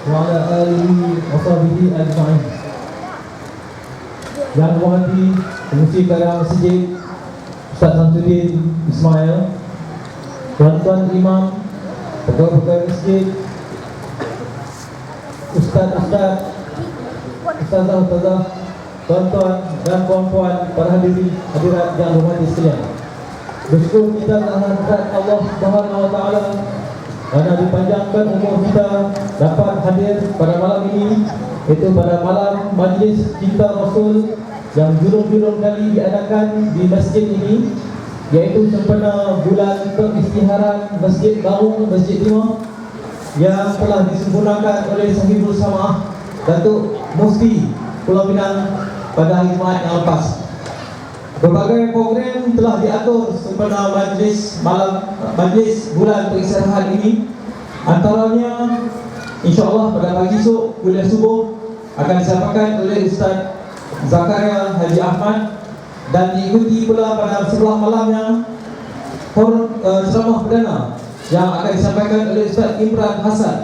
wa ala alihi wa sahbihi ajma'in. Yang menghormati Pengurusi Karya Masjid Ustaz Samsudin Ismail, Tuan-tuan Imam, Pegawai-pegawai Masjid, Ustaz-ustaz, Ustazah-ustazah, tuan-tuan dan puan-puan, para hadirat yang berhormati sekalian. Bersyukur kita kehadirat Allah Subhanahu wa taala kerana dipanjangkan umur kita dapat hadir pada malam ini, iaitu pada malam majlis cinta Rasul yang julung-julung kali diadakan di masjid ini, iaitu sempena bulan peristiharan Masjid Baru Masjid Timur yang telah disempurnakan oleh Sahibul Samaah Datuk Mufti Pulau Pinang pada hari Jumaat yang lepas. Berbagai program telah diatur sempena majlis bulan peristirahat ini. Antaranya, insya-Allah pada pagi esok kuliah subuh akan disampaikan oleh Ustaz Zakaria Haji Ahmad, dan diikuti pula pada sebelah malamnya ceramah perdana yang akan disampaikan oleh Ustaz Imran Hasan.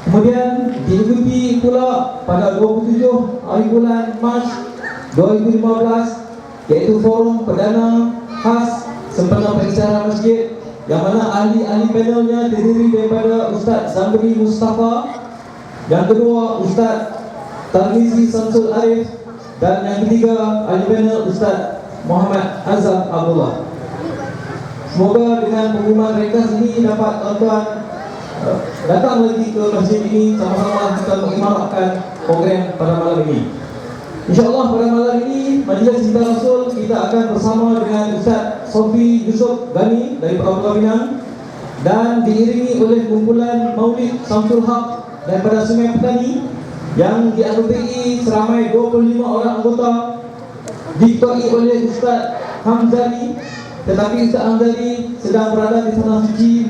Kemudian diikuti pula pada 27 hari bulan Mac 2015, iaitu forum perdana khas sempena peristiharan masjid, yang mana ahli-ahli panelnya terdiri daripada Ustaz Zamri Mustafa, yang kedua Ustaz Tarmizi Samsul Arif, dan yang ketiga ahli panel Ustaz Muhammad Azhar Abdullah. Semoga dengan pengumuman ringkas ini dapat tuan-tuan datang lagi ke masjid ini, sama-sama kita mengimarahkan program pada malam ini. InsyaAllah pada malam ini Majlis Cinta Rasul kita akan bersama dengan Ustaz Sofi Yusuf Ghani dari Pulau Pinang, dan diiringi oleh kumpulan Maulid Samsul Haq daripada Sungai Petani yang dianggoti seramai 25 orang anggota, diketuai oleh Ustaz Hamzali. Tetapi Ustaz Hamzali sedang berada di tanah suci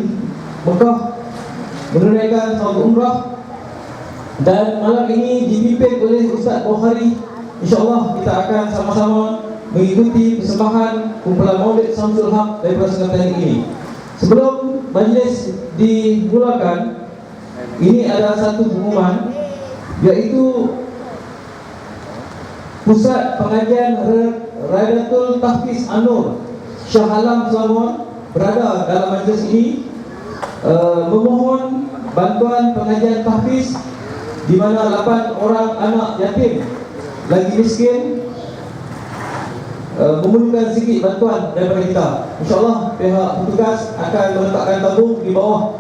Mekah menunaikan salat umrah, dan malam ini dipimpin oleh Ustaz Bukhari. InsyaAllah kita akan sama-sama mengikuti persembahan kumpulan Maulid Samsul Haq daripada Sungai Petani ini. Sebelum majlis dimulakan, ini ada satu pengumuman, iaitu Pusat Pengajian Raidatul Tahfiz An-Nur Shah Alam Selangor berada dalam majlis ini, memohon bantuan pengajian tahfiz, di mana 8 orang anak yatim lagi miskin memerlukan sedikit bantuan daripada kita. InsyaAllah pihak petugas akan meletakkan tabung di bawah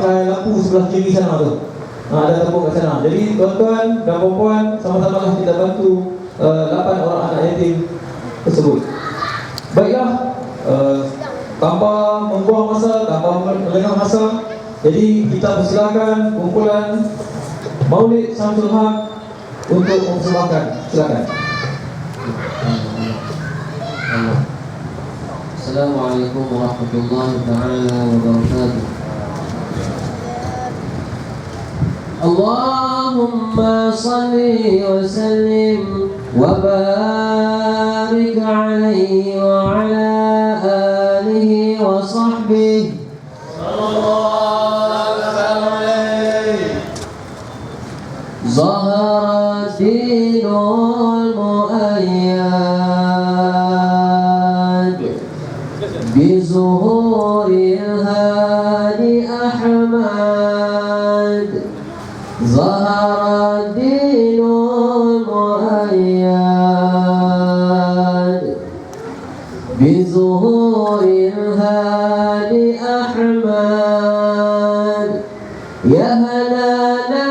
cahaya lampu sebelah kiri sana tu. Ada tabung kat sana. Jadi tuan-tuan dan puan-puan, sama-sama kita bantu 8 orang anak yatim tersebut. Baiklah, tanpa membuang masa, tanpa melengah masa, jadi kita persilakan kumpulan Maulid Samsul Haq untuk mempersembahkan. Silakan. Assalamualaikum warahmatullahi wabarakatuh. Allahumma salli wa sallim wa barik alaihi wa ala alihi wa sahbihi Zahara dinul mu'ayyad bizuhuril hadi Ahmad. Zahara dinul mu'ayyad bizuhuril hadi Ahmad. Ya halana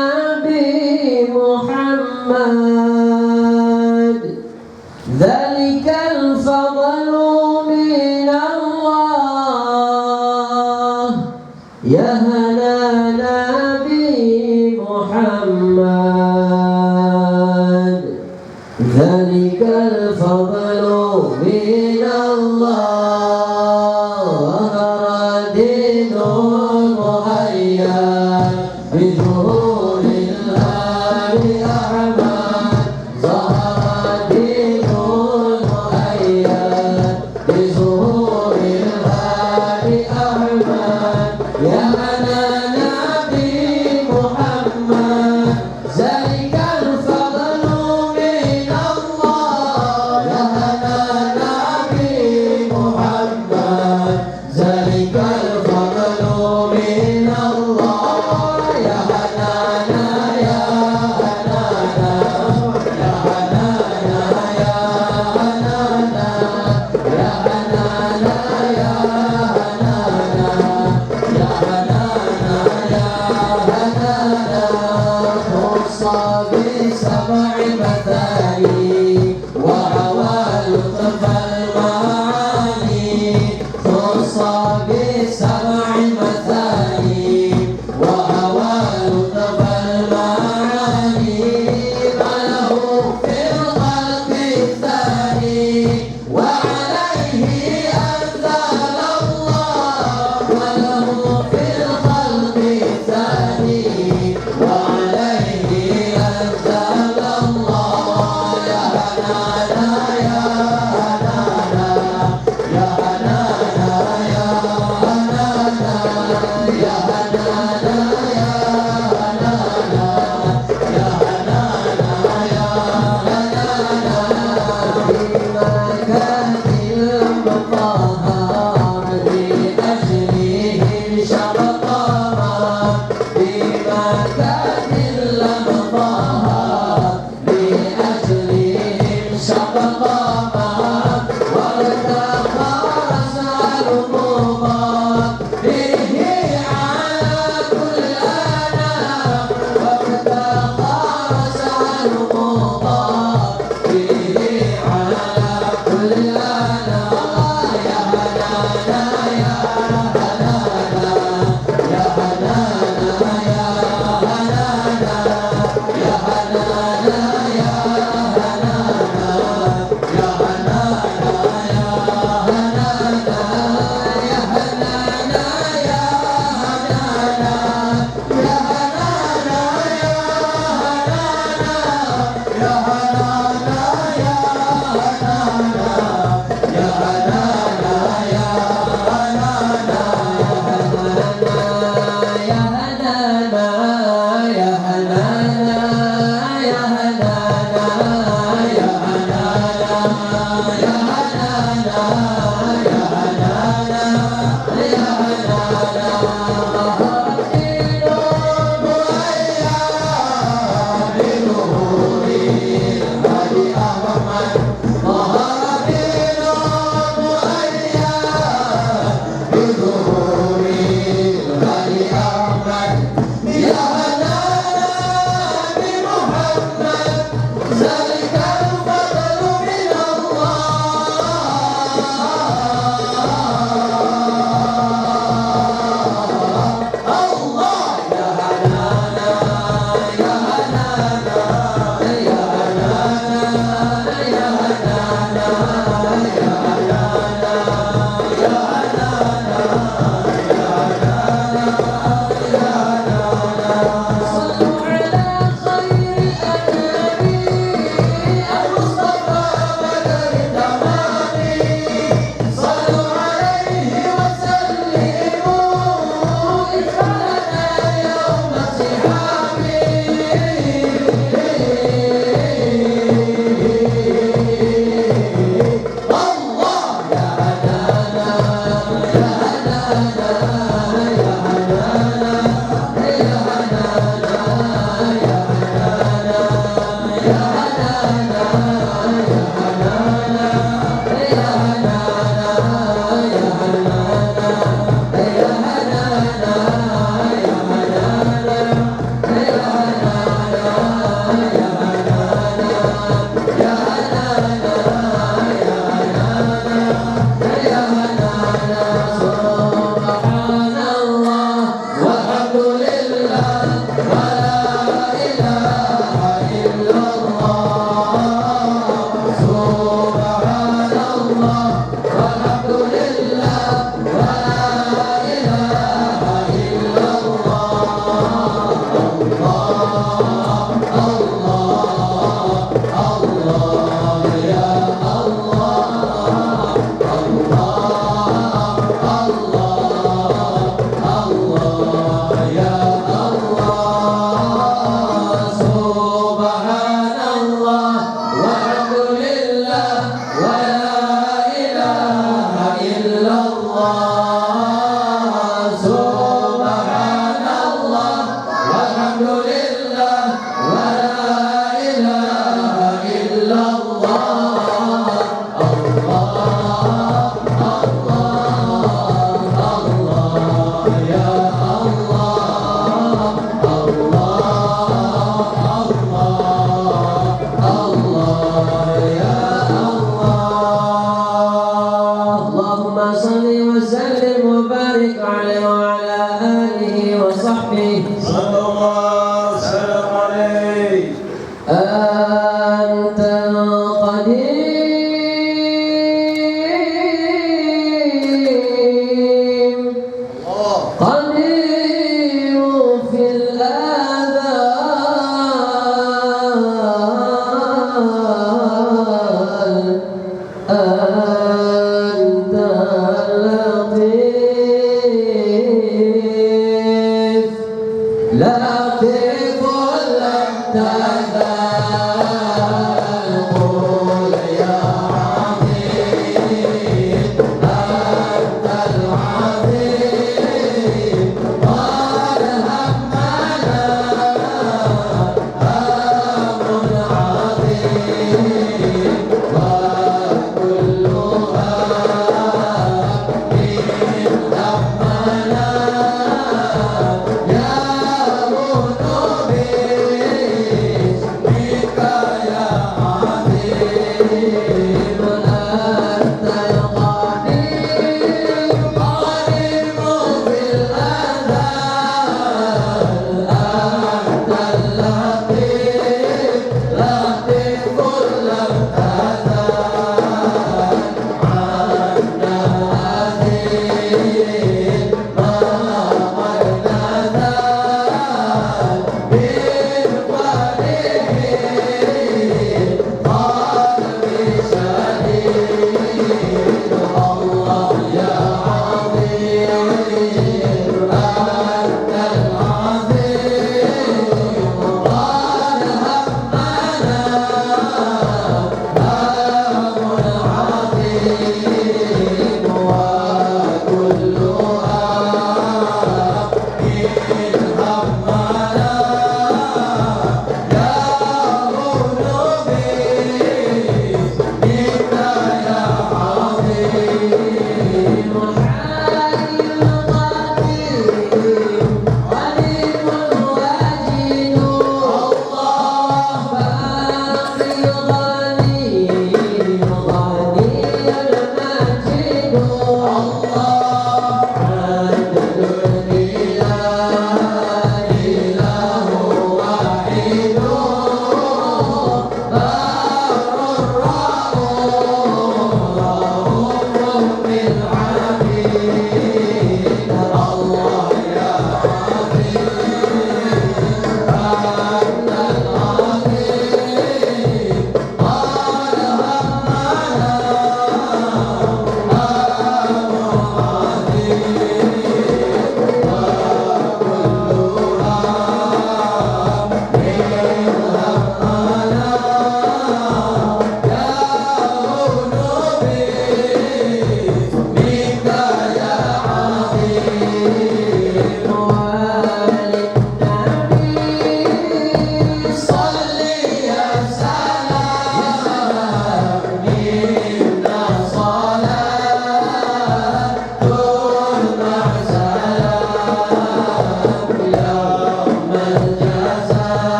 Muhammad, dzalikal fadlu min Allah. Ya hala Nabi Muhammad, dzalikal fadlu min Allah. Zahara dinul mu'ayyad bizuhuril hadi Ahmad. Zahara dinul mu'ayyad bizuhuril hadi Ahmad. Ya hala Nabi Muhammad,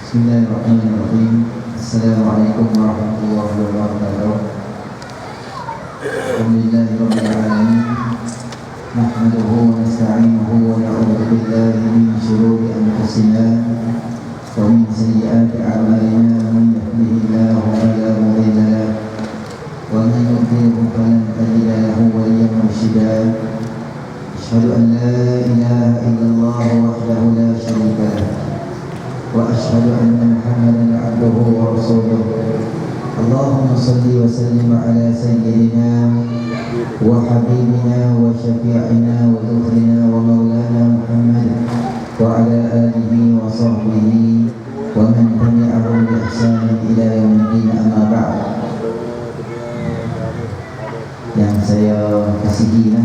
Bismillahirrahmanirrahim. Assalamualaikum warahmatullahi wabarakatuh. Alhamdulillahirabbil alamin. Nahmaduhu wa nasta'inuhu wa na'udzu billahi min shururi anfusina wa min sayyiati a'malina. Man yahdihillahu fala mudilla lahu wa man yudlil falan tajida lahu waliyyan mursyida. Asyhadu an la ilaha illallah wahdahu la syarika lahu wa asyhadu anna Muhammadan abduhu wa rasuluh. Allahumma salli wa sallim ala sayyidina وحبيبنا وشفيعنا وذخرنا ومولانا محمد وعلى آله وصحبه ومن تبعهم بإحسان إلى يوم الدين. أما بعد, yang saya kasihi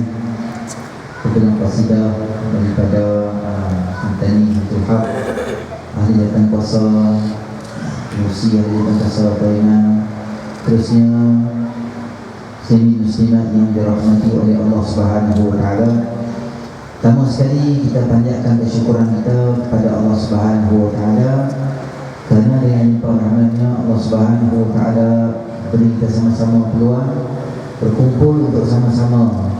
kebetulan qasidah daripada Santani Tuhab, ahli datang kuasa Musi, ahli datang kuasa Baiman, terusnya semi muslimat yang dirahmati oleh Allah Subhanahu wa taala. Pertama sekali kita panjatkan kesyukuran kita kepada Allah Subhanahu wa taala kerana dengan limpah rahmatnya Allah Subhanahu wa taala beri kita sama-sama peluang berkumpul untuk sama-sama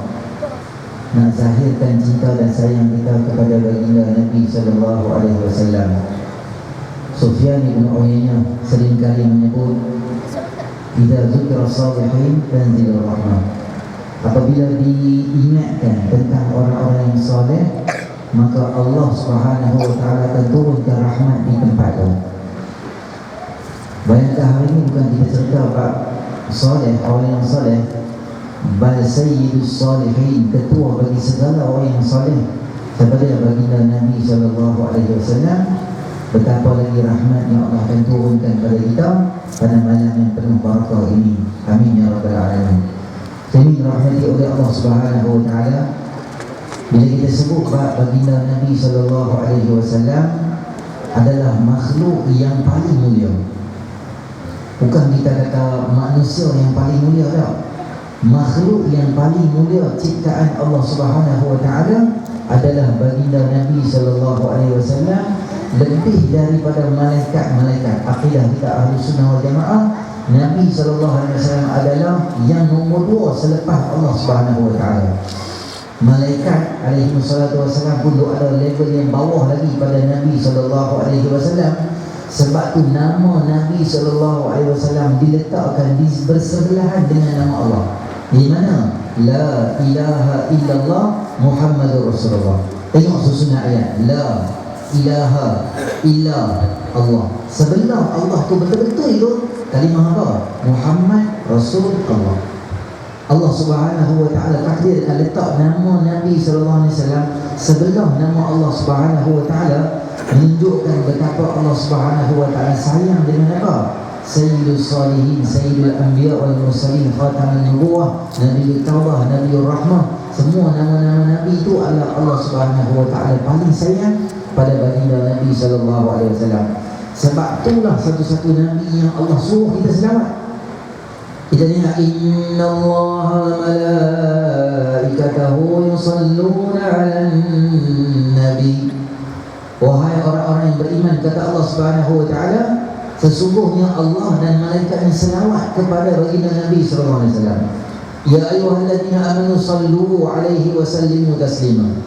nak zahirkan cinta dan sayang kita kepada baginda Nabi sallallahu alaihi wasallam. Sufyan bin Uyainah seringkali menyebut, "Idza dzukira salihin tanzilur rahmah." Apabila diingatkan tentang orang-orang yang soleh, maka Allah Subhanahu wa taala akan turunkan rahmat di tempat itu. Bayangkan hari ini bukan kita cerita bab soleh, orang yang soleh, bal sayyidus salihin, ketua bagi segala orang yang soleh, kepada baginda Nabi sallallahu alaihi wasallam. Betapa lagi rahmat yang Allah akan turunkan pada kita pada malam yang penuh barakah ini. Amin ya rabbal alamin. Jadi dirahmati oleh Allah Subhanahu wa taala, bila kita sebut baginda Nabi sallallahu alaihi wasallam adalah makhluk yang paling mulia. Bukan kita kata manusia yang paling mulia dah. Makhluk yang paling mulia ciptaan Allah Subhanahu wa taala adalah baginda Nabi sallallahu alaihi wasallam, lebih daripada malaikat-malaikat. Akidah kita Ahli Sunnah wal Jamaah, Nabi sallallahu alaihi wasallam adalah yang nombor 2 selepas Allah Subhanahu wa taala. Malaikat alaihi wassalatu wassalam pun ada level yang bawah lagi pada Nabi sallallahu alaihi wasallam. Sebab tu nama Nabi sallallahu alaihi wasallam diletakkan di bersebelahan dengan nama Allah. Di mana? La ilaha illallah Muhammadur Rasulullah. Tengok susunan ayat. La ilaha illa Allah. Sebelah Allah tu betul-betul itu kalimah apa? Muhammad Rasul Allah. Allah Subhanahu wa taala takdirkan letak nama Nabi sallallahu alaihi wasallam sebelah nama Allah Subhanahu wa taala, menunjukkan betapa Allah Subhanahu wa taala sayang dengan apa? Sayyidus Salihin, Sayyidul Anbiya wal Mursalin, Khataman Nubuwah, Nabiul Taubah, Nabiul Rahmah. Semua nama-nama Nabi itu adalah Allah Subhanahu wa taala paling sayang pada baginda Nabi sallallahu alaihi wasallam. Sebab itulah satu-satu Nabi yang Allah suruh kita selamat. Kita dengar, innallaha wa malaikatahu yusalluna 'alan nabi. Wahai orang-orang yang beriman, kata Allah Subhanahu wa taala, sesungguhnya Allah dan malaikatnya selawat kepada baginda Nabi sallallahu alaihi wasallam. Ya ayyuhalladzina amanu sallu 'alaihi wa sallimu taslima.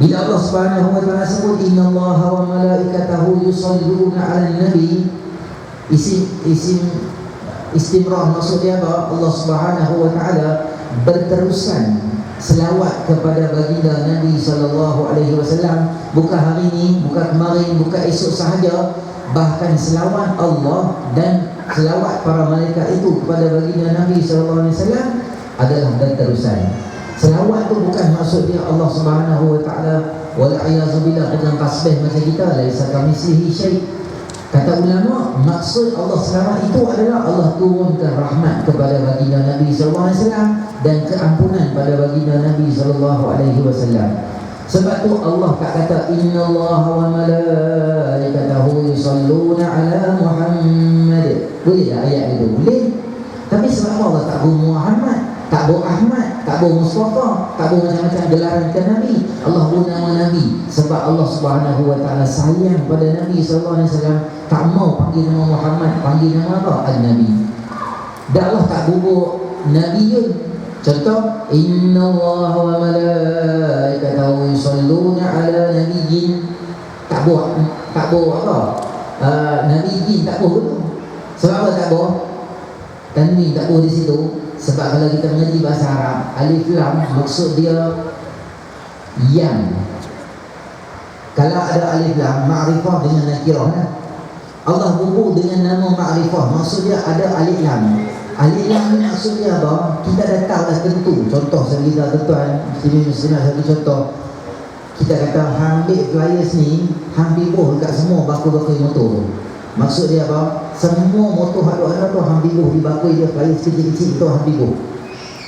Bila Allah Subhanahu wa taala sebut innallaha wa malaikatahu yusalluna 'alan nabi, isim istimrah, maksud dia apa? Allah Subhanahu wa taala berterusan selawat kepada baginda Nabi sallallahu alaihi wasallam, bukan hari ini, bukan kemarin, bukan esok sahaja, bahkan selawat Allah dan selawat para malaikat itu kepada baginda Nabi sallallahu alaihi wasallam adalah berterusan. Selawat tu bukan maksud dia Allah Subhanahu wa taala wal a'yazu billah dengan tasbih macam kita, laisa kamitslihi syai'. Kata ulama, maksud Allah selawat itu adalah Allah turunkan rahmat kepada baginda Nabi sallallahu alaihi wasallam dan keampunan pada baginda Nabi sallallahu alaihi wasallam. Sebab tu Allah tak kata innallaha wa malaikatahu yusalluna ala Muhammad. Boleh tak ayat itu? Boleh. Tapi sebab Allah tak guna Muhammad, tak bawa Ahmad, tak bawa Mustafa, tak bawa macam-macam gelaran ke Nabi. Allah guna nama Nabi sebab Allah Subhanahu wa taala sayang pada Nabi sallallahu alaihi wasallam, tak mau panggil nama Muhammad, panggil nama apa? An-Nabi. Dan Allah tak bubuk Nabiun. Contoh, innallaha wa malaikatahu yusalluna ala nabiyyin. Tak bawa apa? Nabiyyin tak bawa dulu. Sebab apa tak bawa? Tanwin tak bawa di situ. Sebab kalau kita mengerti bahasa Arab, alif lam maksud dia yang. Kalau ada alif lam, ma'rifah dengan nakirah. Allah bubuk dengan nama ma'rifah, maksud dia ada alif lam. Ahli ilmu ni maksud dia apa? Kita dah tahu dah tentu. Contoh sekali dah tuan, muslimin satu contoh. Kita kata ambil flyers ni, ambil buh dekat semua bakul-bakul motor tu. Maksud dia apa? Semua motor ada tu ambil buh di bakul dia, flyers kecil-kecil tu ambil buh.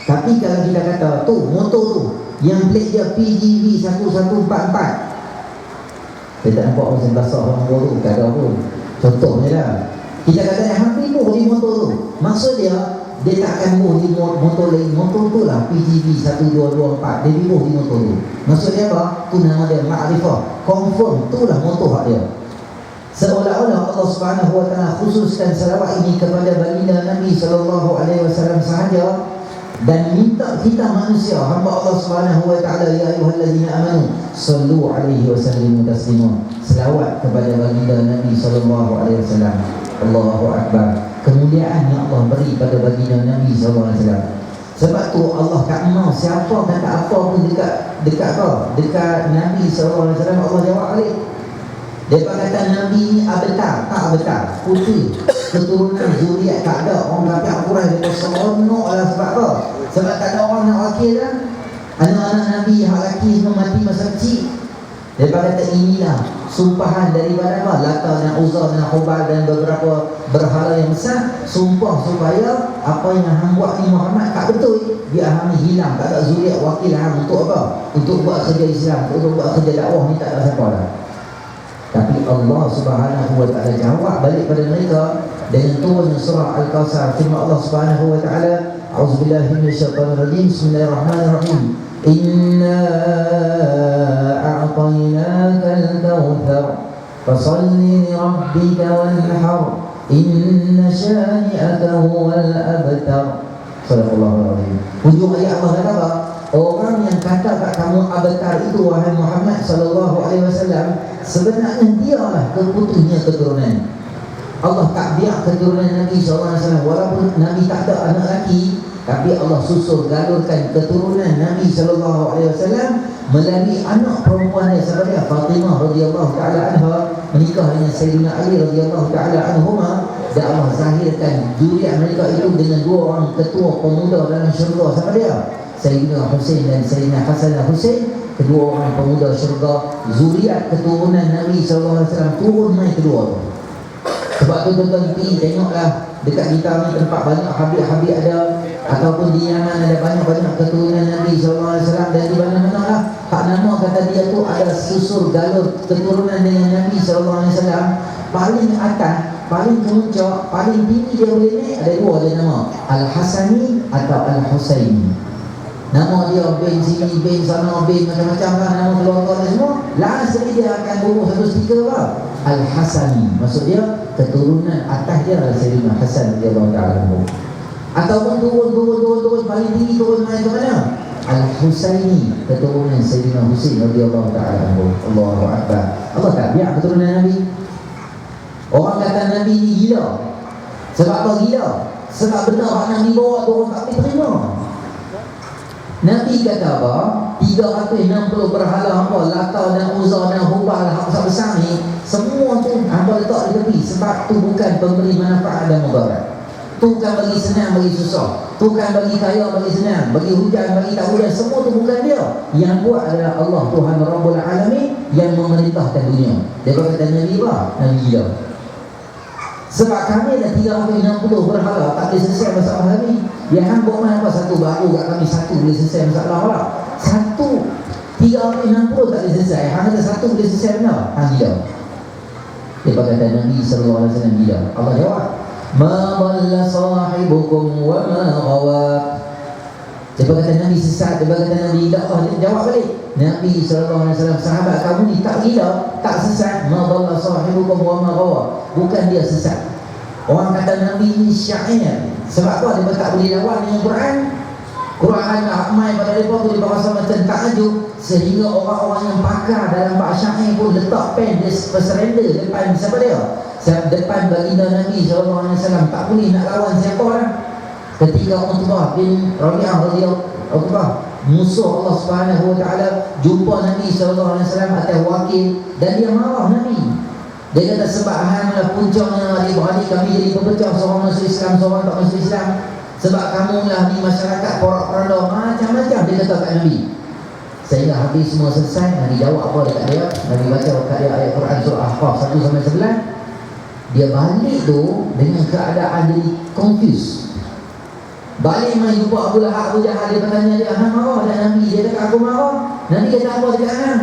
Tapi kalau kita kata tu motor tu yang plate dia PGV 1144, saya tak nampak orang basah orang baru, tak ada pun. Contohnya lah, kita kata hampir buh di motor tu. Maksud dia tak akan buh di motor lain. Motor tu lah PGV 1224, dia buh di motor tu. Maksud dia apa? Tu nama dia ma'rifah. Confirm tu lah motor hak dia. Seolah-olah Allah Subhanahu Wa Taala khususkan salawat ini kepada baginda Nabi sallallahu alaihi wasallam sahaja, dan minta kita manusia hamba Allah Subhanahu Wa Taala, ya ayyuhallazina amanu sallu alaihi wasallimu taslima, selawat kepada baginda Nabi sallallahu alaihi wasallam. Allahu akbar. Kemuliaan yang Allah beri pada baginda Nabi sallallahu alaihi wasallam. Sebab tu Allah tak mau siapa kata apa pun dekat Nabi sallallahu alaihi wasallam, Allah jawab balik. Depa kata Nabi ni abtar, tak abtar, putih, keturunan zuriat tak ada. Orang kafir Quraisy dia seronok lah. Sebab apa? Sebab tak ada orang nak wakil lah. Anak-anak Nabi hak lelaki semua mati masa kecil. Depa kata inilah sumpahan daripada apa? Lata dan Uzza dan Hubal dan beberapa berhala yang besar, sumpah supaya apa yang hang buat ni Muhammad tak betul, biar hang hilang, tak ada zuriat wakil hang untuk apa? Untuk buat kerja Islam, untuk buat kerja dakwah ni tak ada siapa dah. Tapi Allah Subhanahu Wa Taala jawab balik pada mereka dengan turun surah Al-Kautsar. Firman Allah Subhanahu Wa Taala, a'udzubillahi minasyaitonir rajim, bismillahirrahmanirrahim. Inna a'tainakal kautsar fasalli li rabbika wanhar inna syani'aka huwal abtar. Sadaqallahul azim. Hujung ayat Allah kata apa? Orang yang kata kat kamu abtar itu wahai Muhammad sallallahu alaihi wasallam, sebenarnya dialah keputusnya keturunan. Allah tak biar keturunan Nabi sallallahu alaihi wasallam, walaupun Nabi tak ada anak lelaki, tapi Allah susur galurkan keturunan Nabi sallallahu alaihi wasallam melalui anak perempuan dia, siapa dia? Fatimah radhiyallahu taala anha, menikah dengan Sayyidina Ali radhiyallahu taala anhuma, dan Allah zahirkan zuriat mereka itu dengan dua orang ketua pemuda dalam syurga. Siapa dia? Sayyidina Husain dan Sayyidina Hasan dan Husain, kedua orang pemuda syurga, zuriat keturunan Nabi sallallahu alaihi wasallam turun mai kedua tu. Sebab tu tuan-tuan pergi tengoklah dekat kita ni tempat banyak habib-habib ada, ataupun di Yaman ada banyak-banyak keturunan Nabi sallallahu alaihi wasallam, dan di mana-mana lah hak nama kata dia tu ada susur galur keturunan dengan Nabi sallallahu alaihi wasallam. Paling atas, paling kemuncak, paling tinggi dia boleh naik ada dua je nama, Al-Hasani atau Al-Husaini. Nama dia bin sini, bin sana, bin macam-macam lah nama keluarga dia semua. Last sekali dia akan bunuh satu stiker apa? Al-Hasani. Maksud dia keturunan atas dia adalah Sayyidina Hasan radhiyallahu ta'ala. Ataupun turun paling tinggi turun main ke mana? Al-Husaini, keturunan Sayyidina Husain radhiyallahu ta'ala. Allahu akbar. Allah tak biar keturunan Nabi. Orang kata Nabi ni gila. Sebab apa gila? Sebab benar Nabi bawa tu orang tak boleh terima. Nabi kata apa? 360 berhala apa? Lata dan Uzza dan Hubal hak besar ni, semua tu hamba letak di tepi. Sebab tu bukan pemberi manfaat dan mudarat. Tu bukan bagi senang, bagi susah. Tu bukan bagi kaya, bagi senang, bagi hujan, bagi tak hujan. Semua tu bukan dia. Yang buat adalah Allah Tuhan Rabbul Alamin yang memerintahkan dunia. Dia kata Nabi apa? Nabi gila. Sebab kami ada 360 berhala, tak boleh selesai masalah kami. Yang hang buat mana apa? Satu baru kat kami, satu boleh selesai masalah lah. Satu 360 tak boleh selesai. Hang ada satu boleh selesai benar. Hang gila. Dia kata Nabi sallallahu alaihi wasallam gila. Allah jawab, ma dhalla sahibukum wa ma ghawa. Dia kata Nabi sesat. Dia kata Nabi gila. Allah jawab balik, Nabi sallallahu alaihi wasallam, sahabat kamu ni tak gila, tak sesat. Ma dhalla sahibukum wa ma ghawa. Bukan dia sesat. Orang kata Nabi ni syair. Sebab apa? Dia tak boleh lawan dengan Quran. Quran ramai pada mereka tu dia rasa macam takjub, sehingga orang-orang yang pakar dalam bab syair pun letak pen dia surrender depan siapa dia? Depan baginda Nabi sallallahu alaihi wasallam, tak boleh nak lawan siapa lah. Ketika Utbah bin Rabi'ah radhiyallahu musuh Allah Subhanahu wa taala jumpa Nabi sallallahu alaihi wasallam atas wakil, dan dia marah Nabi. Dia kata sebab hanglah puncaknya adik-beradik kami jadi berpecah, seorang masuk Islam, seorang tak masuk Islam. Sebab kamulah di masyarakat porak-poranda macam-macam, dia kata kat Nabi. Sehingga habis semua selesai, Nabi jawab apa dekat dia. Nabi baca kat dia ayat Quran surah Ahqaf 1-11. Dia balik tu dengan keadaan jadi confused. Balik main jumpa Abu Lahab, Abu Jahal, dia bertanya dia, hang marah dan Nabi? Dia kata aku marah. Nabi kata apa dekat hang?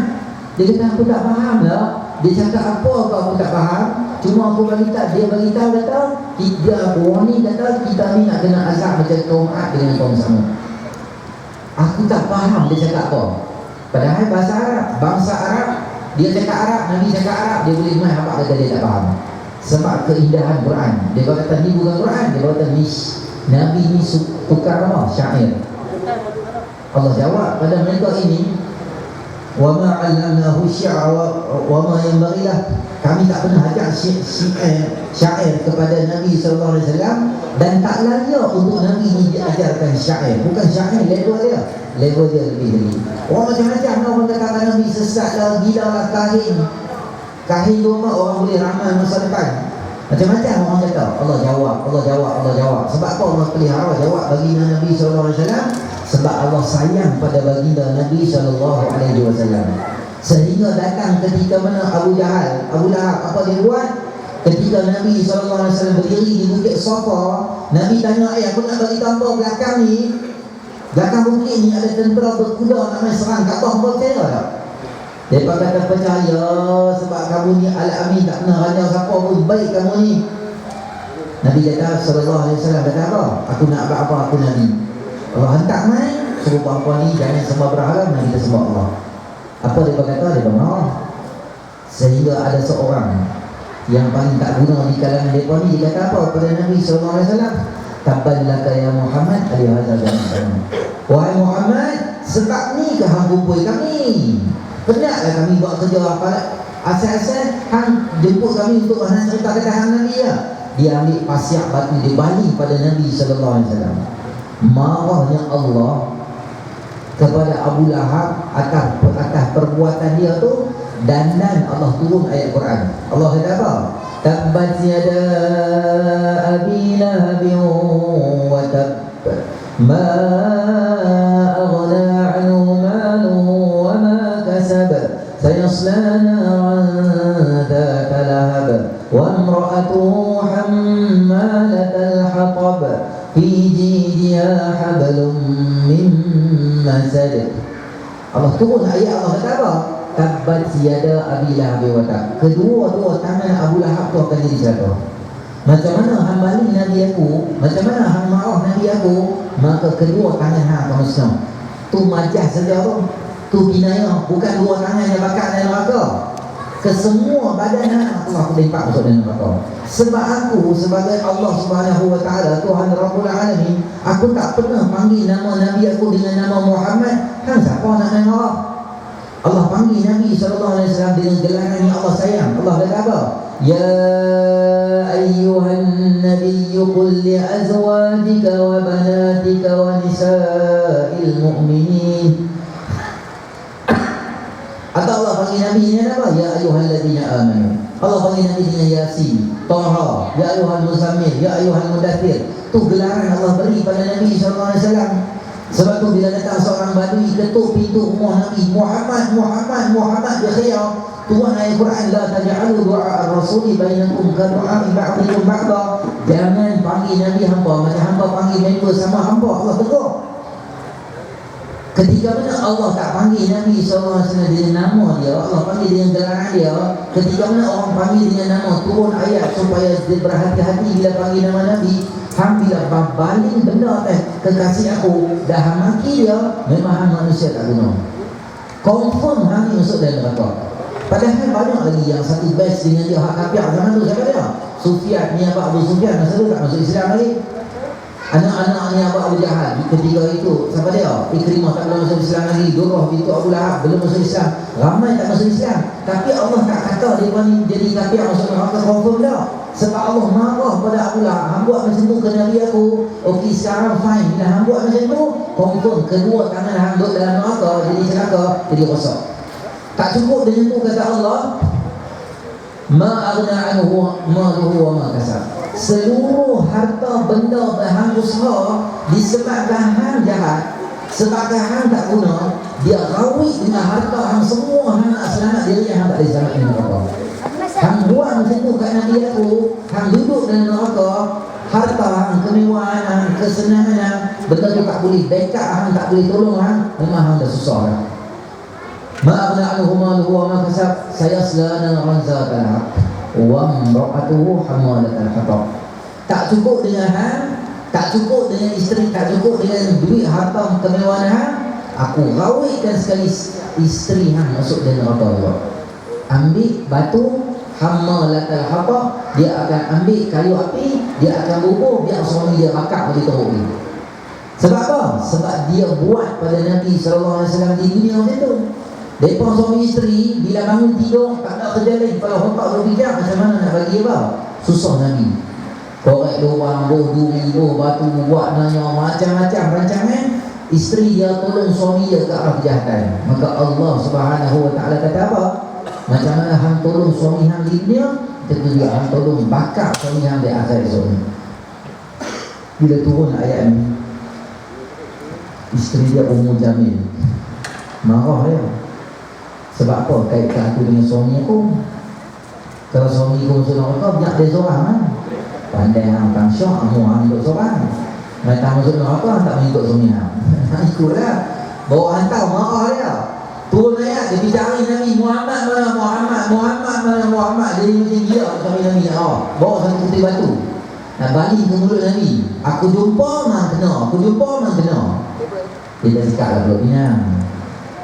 Dia kata aku tak faham lah. Dia cakap apa aku tak faham. Cuma aku dia beritahu kata kita warning kata kita ni nak kena azab macam kaum Ad dengan kaum Samud. Aku tak faham dia cakap apa. Padahal bahasa Arab, bangsa Arab, dia cakap Arab, Nabi cakap Arab, dia boleh main apa kata dia tak faham. Sebab keindahan Quran. Dia kata ni bukan Quran, dia kata ni Nabi ni tukar apa? Syair. Allah jawab pada mereka ini, wa ma 'allamnahu syi'ra wa ma yanbaghi lah. Kami tak pernah ajar syair kepada Nabi sallallahu alaihi wasallam, dan tak layak untuk Nabi ni diajarkan syair. Bukan syair level dia lebih tinggi. Orang macam-macam orang kata Nabi sesat lah, gila lah, kahin tu orang boleh ramal masa depan. Macam-macam orang kata. Allah jawab. Sebab apa Allah pelihara jawab baginda Nabi sallallahu alaihi wasallam? Sebab Allah sayang pada baginda Nabi sallallahu alaihi wasallam. Sehingga datang ketika mana Abu Lahab apa dia buat? Ketika Nabi sallallahu alaihi wasallam berdiri di Bukit Safa, Nabi tanya, aku nak bagi tahu belakang ni, belakang bukit ni ada tentera berkuda nak main serang Kaabah, kau percaya tak? Mereka kata percaya sebab kamu ni al-amin, tak pernah raja siapa pun, baik kamu ni. Nabi kata sallallahu alaihi wasallam kata apa? Aku nak buat apa? Aku Nabi. Allah hantar main, suruh perempuan ni jangan sembah berhala, Nabi kita sembah Allah. Apa dia kata? Dia marah. Sehingga ada seorang yang paling tak guna di kalangan mereka ni, dia kata apa pada Nabi sallallahu alaihi wasallam? Tabban laka ya Muhammad alihazal zaman. Wahai Muhammad, sebab ni ke hang kumpul kami? Penatlah kami buat kerja apa? Asal-asal hang jemput kami untuk hang cerita kata hang Nabi ya. Dia ambil pasiak batu, dia baling pada Nabi sallallahu alaihi wasallam. Marahnya Allah kepada Abu Lahab atas perbuatan dia tu, dan Allah turun ayat Quran. Allah kata apa? Tabbat yada abi lahabin wa tabb ma aghna anhu maluhu wa ma kasab sayasla naran dhata lahab wa imra'atuhu hammalatal hatab fi jidha hablum min masad. Allah turun ayat, Allah kata apa? Tabbat yada abi lahab wa tabb. Kedua-dua tangan Abu Lahab tu akan jadi celaka. Macam mana hang balik Nabi aku, macam mana hang marah Nabi aku, maka kedua tangan hang akan musnah. Tu majaz saja tu. Tu binaya, bukan dua tangan yang bakar dalam neraka. Kesemua badan hang Allah lipat masuk dalam neraka. Sebab aku sebagai Allah Subhanahu wa taala, Tuhan Rabbul Alamin, aku tak pernah panggil nama Nabi aku dengan nama Muhammad. Hang siapa nak main marah? Allah panggil Nabi sallallahu alaihi wasallam dengan gelaran yang Allah sayang. Allah kata apa? Ya ayyuhan nabiyyu qul li azwajika wa banatika wa nisa'il mu'minin. Atau Allah panggil Nabi dengan apa? Ya ayyuhalladzina amanu. Allah panggil Nabi dengan Yasin, Taha, ya ayyuhal muzammil, ya ayyuhal mudaththir. Tu gelaran Allah beri pada Nabi sallallahu alaihi wasallam. Sebab tu bila datang seorang badui ketuk pintu rumah Nabi, Muhammad dia khayar. Tuhan ayat Quran, la taj'alu du'a ar-rasuli bainakum ka du'a ba'dikum ba'da. Jangan panggil Nabi hamba macam hamba panggil member sama hamba. Allah tegur. Ketika mana Allah tak panggil Nabi SAW dengan nama dia, Allah panggil dengan gelaran dia. Ketika mana orang panggil dengan nama, turun ayat supaya dia berhati-hati bila panggil nama Nabi. Hang bila baling benda kekasih aku, dah hang maki dia, memang hang manusia tak guna. Confirm hang ni masuk dalam neraka. Padahal banyak lagi yang satu best dengan dia, hak kafir zaman tu. Siapa dia? Sufyan ni, apa Abu Sufyan masa tu tak masuk Islam lagi. Anak-anaknya Abu Jahal ketika itu, siapa dia? Ikrimah tak belum masuk Islam lagi. Durrah binti Abu Lahab belum masuk Islam. Ramai tak masuk Islam. Tapi Allah tak kata dia ni jadi kafir masuk neraka, confirm dah. Sebab Allah marah pada Abu Lahab. Hang buat macam tu ke Nabi aku, okey sekarang fine. Bila hang buat macam tu, confirm kedua tangan hang duduk dalam neraka, jadi celaka, jadi rosak. Tak cukup dengan tu kata Allah, ma aghna anhu maluhu wa ma kasab. seluruh harta benda hang usaha disebabkan hang jahat, sebabkan hang tak guna, dia rawit dengan harta hang semua, hang nak selamat diri, hang tak boleh selamat dengan neraka. Hang buat macam tu kat Nabi aku, hang duduk dalam neraka, harta hang, kemewahan hang, kesenangan hang, benda tu tak boleh backup hang, tak boleh tolong hang, memang hang dah susah dah. Ma'abna anhu maluhu wa ma kasab sayasla naran zatal haq wa imra'atuhu hamalatal hatab. Tak cukup dengan hang, tak cukup dengan isteri, tak cukup dengan duit harta kemewahan hang, aku rawitkan sekali isteri hang masuk dalam neraka juga. Ambil batu hamalatal hatab, dia akan ambil kayu api, dia akan bubuh, biar suami dia bakar bagi teruk ni. Sebab apa? Sebab dia buat pada Nabi SAW di dunia macam tu. Mereka suami isteri bila bangun tidur tak nak kerja lain, kalau otak berfikir macam mana nak bagi apa? Susah Nabi. Korek lubang, boh duri, boh batu, buat nanya macam-macam rancangan. Isteri dia tolong suami dia ke arah kejahatan. Maka Allah Subhanahu Wa Taala kata apa? Macam mana hang tolong suami hang di dunia, tentu dia hang tolong bakar suami hang di akhirat esok. Bila turun ayat ni, isteri dia Ummu Jamil marah dia. Sebab apa? Kaitkan aku dengan suami aku. Kalau suami aku masuk neraka, biar dia seorang kan. Pandai hang tang syok, amu hang duduk seorang. Mereka masuk neraka, tak mengikut suami hang. Ikutlah. Bawa hantar, marah dia. Turun ayat, dia bicara Nabi Muhammad mana Muhammad, Muhammad mana Muhammad. Dia macam gila suami Nabi. Bawa satu putih batu, nak balik ke mulut Nabi. Aku jumpa memang kena, aku jumpa memang kena. Dia tak cakap lah Pulau Pinang,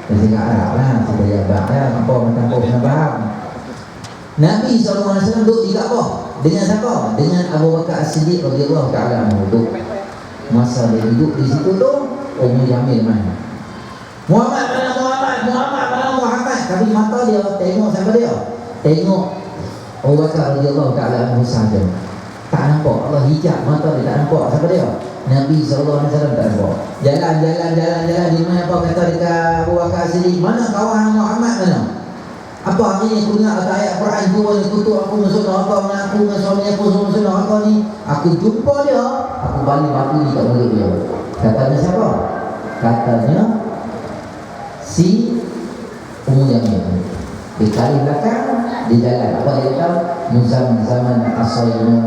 dia cakap Arab lah, kita jabak lah, apa macam kau pernah faham. Nabi SAW duduk di Kaabah dengan siapa? Dengan Abu Bakar As-Siddiq radhiyallahu ta'ala anhu. Duduk. Masa dia duduk di situ tu, Ummu Jamil mana? Muhammad mana Muhammad, Muhammad mana Muhammad. Tapi mata dia tengok siapa dia? Tengok Abu Bakar radhiyallahu ta'ala anhu saja. Tak nampak, Allah hijab mata dia, tak nampak siapa dia? Nabi SAW tak nampak. Jalan di mana apa kata dekat Abu Bakar As-Siddiq, mana kawan Muhammad mana? Apa hari ni aku dengar ayat Quran tu, dia kutuk aku masuk neraka, aku dengan suami aku semua masuk neraka ni. Aku jumpa dia, aku balik batu ni kat mulut dia. Katanya siapa? Katanya si Ummu Jamil. Di kali belakang, di jalan apa dia kata? Zaman asayna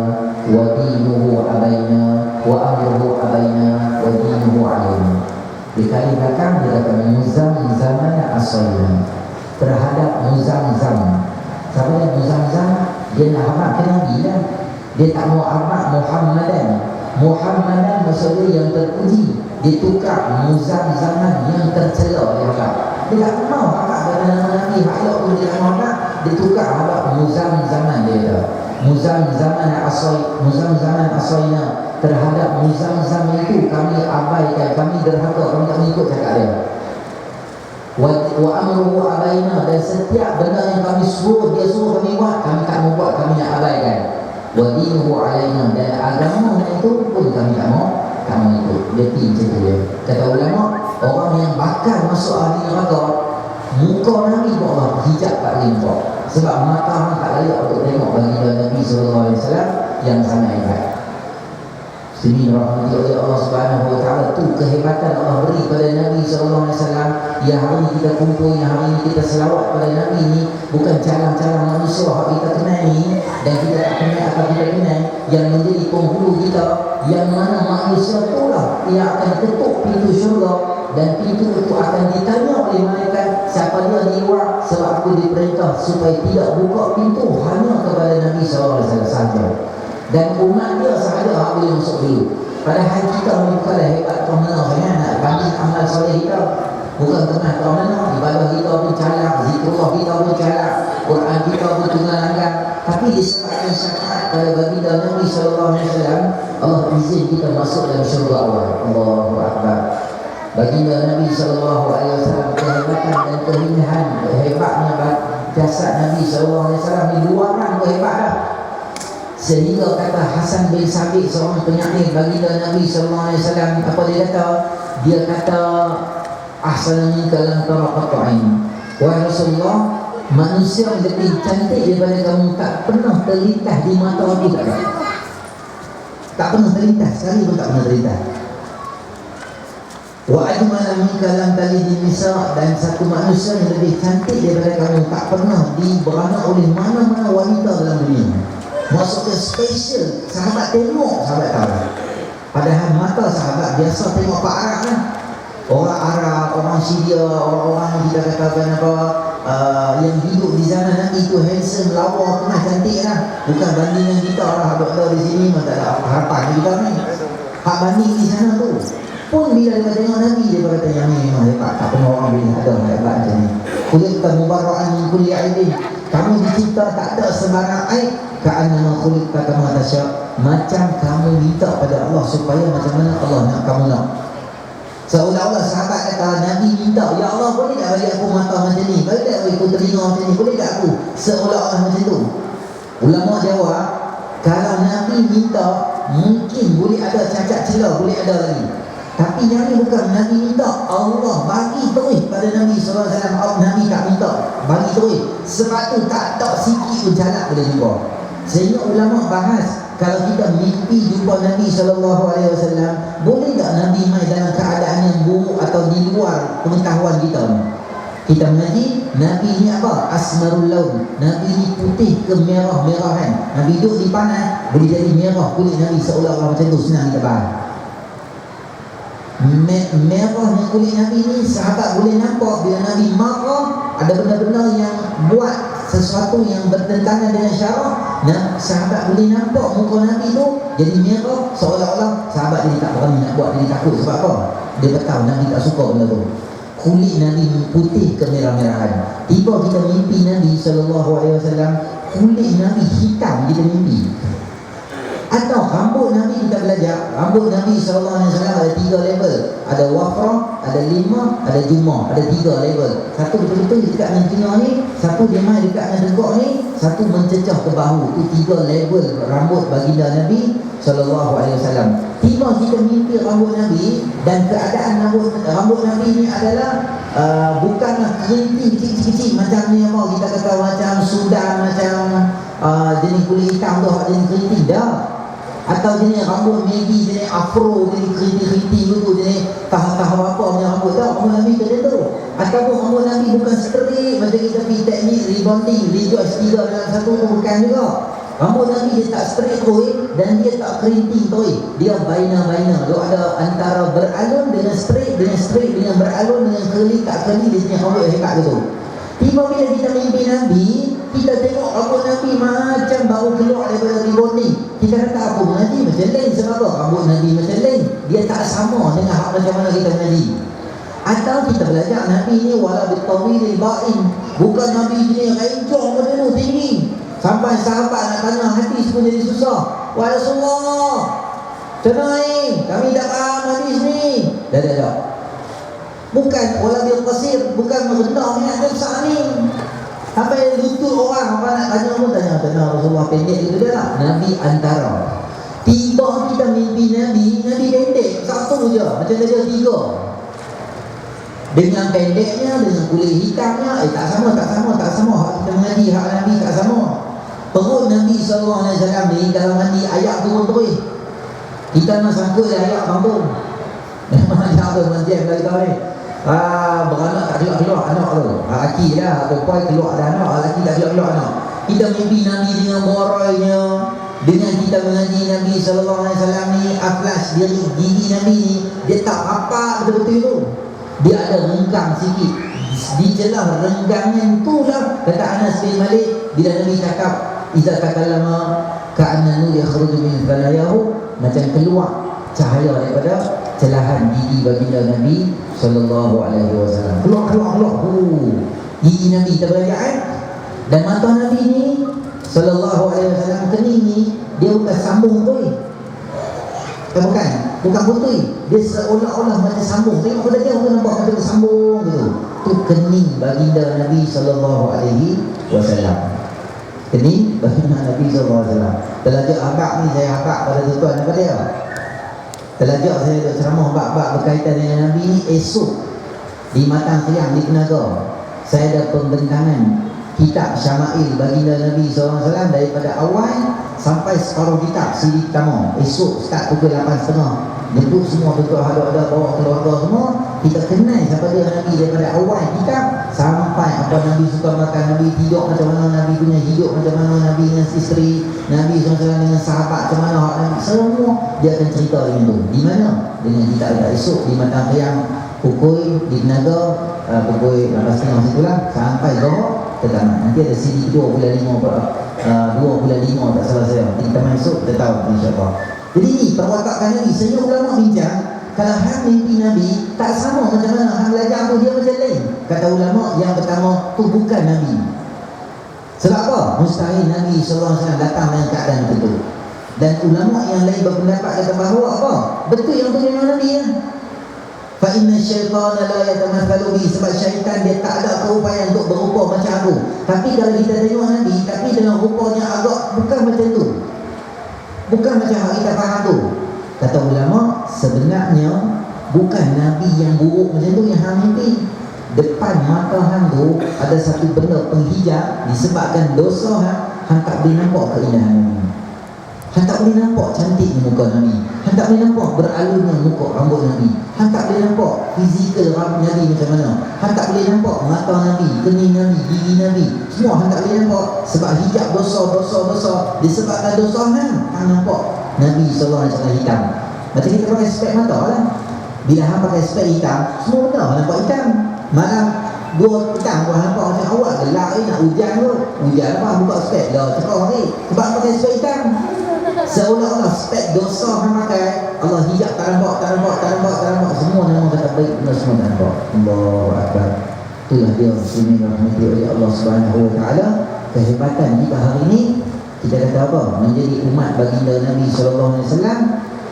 wa dinuhu abaina wa amruhu abaina wa dinuhu alaina. Di kali belakang dia kata zaman asayna terhadap Muzam-Zam. Siapa yang Muzam-Zam? Dia nak abad ke Nabi kan? Dia tak mau abad Muhammadan maksudnya yang terpuji. Dia tukar Muzam-Zaman yang tercela dia abad. Dia tak mau abad dengan nama Nabi, makhluk pun dia tak mau abad. Dia tukar abad Muzam-Zaman dia kata. Muzam-Zaman asayna, terhadap Muzam-Zam itu kami abaikan, kami derhaka, kami tak mengikut cakap dia. Wa amruhu abaina, dan setiap benda yang kami suruh, dia suruh kami buat, kami tak mau buat, kami nak abaikan. Wa dinuhu alaina, dan agama itu pun kami tak mau ikut. Dia macam tu dia. Kata ulama, orang yang bakal masuk ahli neraka, muka Nabi pun Allah hijab tak boleh nampak. Sebab mata orang tak layak untuk tengok baginda Nabi SAW yang sangat hebat. Sini rahmati oleh Allah Subhanahu Wa Taala, tu kehebatan Allah beri pada Nabi SAW. Yang hari ini kita kumpul, yang hari ini kita selawat pada Nabi ni, bukan cara-cara manusia yang kita kenal ni dan kita tak kenal atau kita kenal, yang menjadi penghulu kita, yang mana manusia itulah yang akan ketuk pintu syurga, dan pintu itu akan ditanya oleh malaikat, siapa dia di luar, sebab aku diperintah supaya tidak buka pintu hanya kepada Nabi SAW sahaja, dan umat dia sahaja yang boleh masuk dulu. Padahal kita bukanlah hebat ke mana sangat nak banding amal soleh kita, bukan kemah ke mana, ibadah kita pun calak, zikrullah kita pun calak, Quran kita pun tunggal langgar. Tapi disebabkan syafaat pada baginda Nabi SAW, Allah izin kita masuk dalam syurga Allah. Allahu Akbar. Baginda Nabi SAW, kehebatan dan keindahan, hebatnya jasad Nabi SAW di luaran hebat dah. Sehingga kata Hasan bin Sabit, seorang penyair baginda Nabi SAW, apa dia kata? Dia kata, ahsanani kalam taraqata'in. Wahai Rasulullah, manusia yang lebih cantik daripada kamu tak pernah terlintas di mata aku, tak ada. Tak pernah terlintas, sekali pun tak pernah terlintas. Wa ajmala minka lam talidin nisa, dan satu manusia yang lebih cantik daripada kamu tak pernah diberanak oleh mana-mana wanita dalam dunia. Maksudnya special. Sahabat tengok, sahabat tahu. Padahal mata sahabat biasa tengok Pak Arab kan. Orang Arab, orang Syria, orang-orang kita katakan apa, yang hidup di zaman Nabi itu handsome, lawa, pernah cantik lah. Bukan bandingan kita orang ada di sini, tak ada harapan kita ni. Hak banding di sana tu. Pun bila dia tengok Nabi, dia berkata yang ni memang hebat. Tak pernah orang bila ada hebat macam ni. Khuliqta mubarra'an min kulli aibin. Kamu dicipta tak ada sembarang aib. Ka'annama khuliqta kama tasya'. Macam kamu minta pada Allah supaya macam mana Allah nak kamu nak. Seolah-olah sahabat kata, Nabi minta, ya Allah boleh tak bagi aku mata macam ni, boleh tak bagi aku telinga macam ni, boleh tak aku seolah-olah macam tu. Ulama jawab, kalau Nabi minta, mungkin boleh ada cacat celah, boleh ada lagi. Tapi yang ni bukan Nabi minta, Allah bagi terus pada Nabi SAW. Nabi tak minta, bagi terus. Sebab tu tak ada sikit pun calak boleh jumpa. Sehingga ulama bahas, kalau kita mimpi jumpa Nabi SAW, boleh tak Nabi mai dalam keadaan yang buruk atau di luar pengetahuan kita? Kita mengaji, Nabi ni apa? Asmarul laun. Nabi ni putih ke merah-merahan. Nabi duduk di panas, boleh jadi merah kulit Nabi seolah-olah macam tu. Senang kita faham. Merahnya kulit Nabi ni sahabat boleh nampak bila Nabi marah, ada benda-benda yang buat sesuatu yang bertentangan dengan syarak. Nah, sahabat boleh nampak muka Nabi tu jadi merah, seolah-olah sahabat jadi tak berani nak buat, jadi takut. Sebab apa? Dia tahu Nabi tak suka benda tu. Kulit Nabi putih ke merah-merahan. Tiba kita mimpi Nabi SAW, kulit Nabi hitam kita mimpi. Atau rambut Nabi, kita belajar rambut Nabi SAW ada 3 level. Ada wafrah, ada lima, ada jumah. Ada 3 level. Satu betul-betul dekat dengan telinga ni, satu dia main dekat dengan dengkok ni, satu mencecah ke bahu. Itu 3 level rambut baginda Nabi SAW. Tiba kita mimpi rambut Nabi, dan keadaan rambut Nabi ni adalah bukanlah kerinting kecil-kecil macam ni apa kita kata macam Sudan, macam jenis kulit hitam tu, jenis kerinting dah. Atau jenis rambut Maggie, jenis afro, jenis kerinting-kerinting tu, jenis tahap-tahap apa punya rambut dah. Rambut Nabi macam tu. Ataupun rambut Nabi bukan straight macam kita pergi teknik rebonding, rejoice 3 dalam satu tu, bukan juga. Rambut Nabi dia tak straight tu, dan dia tak kerinting tu. Dia baina-baina. Dia ada antara beralun dengan straight dengan beralun, dengan curly tak curly. Dia punya rambut hebat tu. Tiba bila kita mimpi Nabi, kita tengok rambut Nabi macam baru keluar daripada rebonding. Kita kata apa mengaji macam lain. Sebab apa? Rambut Nabi macam lain. Dia tak sama dengan macam mana kita mengaji. Atau kita belajar Nabi ni wala bitawilil ba'in. Bukan Nabi ni rencong macam tu tinggi. Sampai sahabat nak tanya hadis pun jadi susah. Wahai Rasulullah, tenang, kami tak faham hadis ni. Dah. Bukan wala bil qasir, bukan merendah ni ada besar ni. Sampai lutut orang apa nak tanya pun tanya Rasulullah pendek itu dah lah. Nabi antara. Tiba kita mimpi Nabi pendek satu je, macam saja 3. Dengan pendeknya, dengan kulit hitamnya, tak sama. Hak kita mengaji hak Nabi tak sama. Perut Nabi SAW ni kalau mandi ayak turun terus. Kita nak sangka dia ayak kampung. Memang ayak tu macam kita ni. Beranak tak keluar anak tu. Laki lah, perempuan keluar ada anak, laki tak keluar anak. Kita mimpi Nabi dengan moralnya, dengan kita mengaji Nabi SAW ni, aflas diri Nabi ni, dia tak apa betul-betul tu. Dia ada renggang sikit. Di celah renggangan tu lah kata Anas bin Malik, bila Nabi cakap iza takallama ka'anna nur yakhruju min thalayahu, macam keluar cahaya daripada celahan gigi baginda Nabi SAW. Keluar. Gigi Nabi kita belajar Dan mata Nabi ni SAW kening ni, dia bukan sambung tu. Bukan putih. Dia seolah-olah macam sambung. Tengok pada dia orang nampak macam sambung gitu. Tu kening baginda Nabi SAW. Kening baginda Nabi SAW. Telajak abad ni saya abad pada tuan-tuan daripada dia. Telajak saya duk ceramah bab-bab berkaitan dengan Nabi ni. Esok di Matang Siang di Penaga, saya ada pembentangan kitab Syama'il baginda Nabi SAW daripada awal sampai separuh kitab siri pertama. Esok start pukul 8.30. Bentuk semua bentuk ada bawa keluarga semua. Kita kenal siapa dia Nabi daripada awal kitab sampai apa Nabi suka makan, Nabi tidur macam mana, Nabi punya hidup macam mana, Nabi dengan isteri, Nabi SAW dengan sahabat macam mana, Nabi semua dia akan cerita dengan tu. Di mana? Dengan kitab esok di Matang Riang pukul di Tenaga pukul 8.30 masih pulang sampai Zohor tertamat. Nanti ada CD 2.5 2.5 tak salah saya. Kita masuk kita tahu insya-Allah. Jadi ni perwatakan Nabi. Saya ulama bincang kalau hang mimpi Nabi tak sama macam mana hang belajar tu, dia macam lain. Kata ulama yang pertama tu bukan Nabi. Sebab apa? Mustahil Nabi SAW datang dengan keadaan itu. Dan ulama yang lain berpendapat kata bahawa apa? Betul yang tu memang Nabi ya. Fa inna syaitana la yatamathalu bi, sebab syaitan dia tak ada keupayaan untuk berupa macam aku. Tapi kalau kita tengok Nabi, tapi dengan rupanya agak bukan macam tu. Bukan macam yang kita faham tu. Kata ulama, sebenarnya bukan Nabi yang buruk macam tu yang hang mimpi. Depan mata hang tu ada satu benda penghijab, disebabkan dosa hang tak boleh nampak keindahan Nabi. Hang tak boleh nampak cantiknya muka Nabi. Hang tak boleh nampak beralunnya muka rambut Nabi. Hang tak boleh nampak fizikal rambut Nabi macam mana. Hang tak boleh nampak mata Nabi, kening Nabi, gigi Nabi. Semua hang tak boleh nampak sebab hijab dosa. Disebabkan dosa hang nampak Nabi SAW hitam. Macam kita pakai spek mata lah. Bila hang pakai spek hitam, semua benda hang nampak hitam. Malam 2 petang hang nampak macam awak gelap ni nak hujan tu. Hujan apa? Buka spek dah cakap ni. Sebab pakai spek hitam. Seolah-olah spek dosa hang pakai, Allah hijab tak nampak. Semua nama kata baik benar semua tak nampak. Allahu Akbar. Itulah dia muslimin rahmati oleh Allah Subhanahu Wa Taala. Kehebatan kita hari ini, kita kata apa? Menjadi umat baginda Nabi SAW.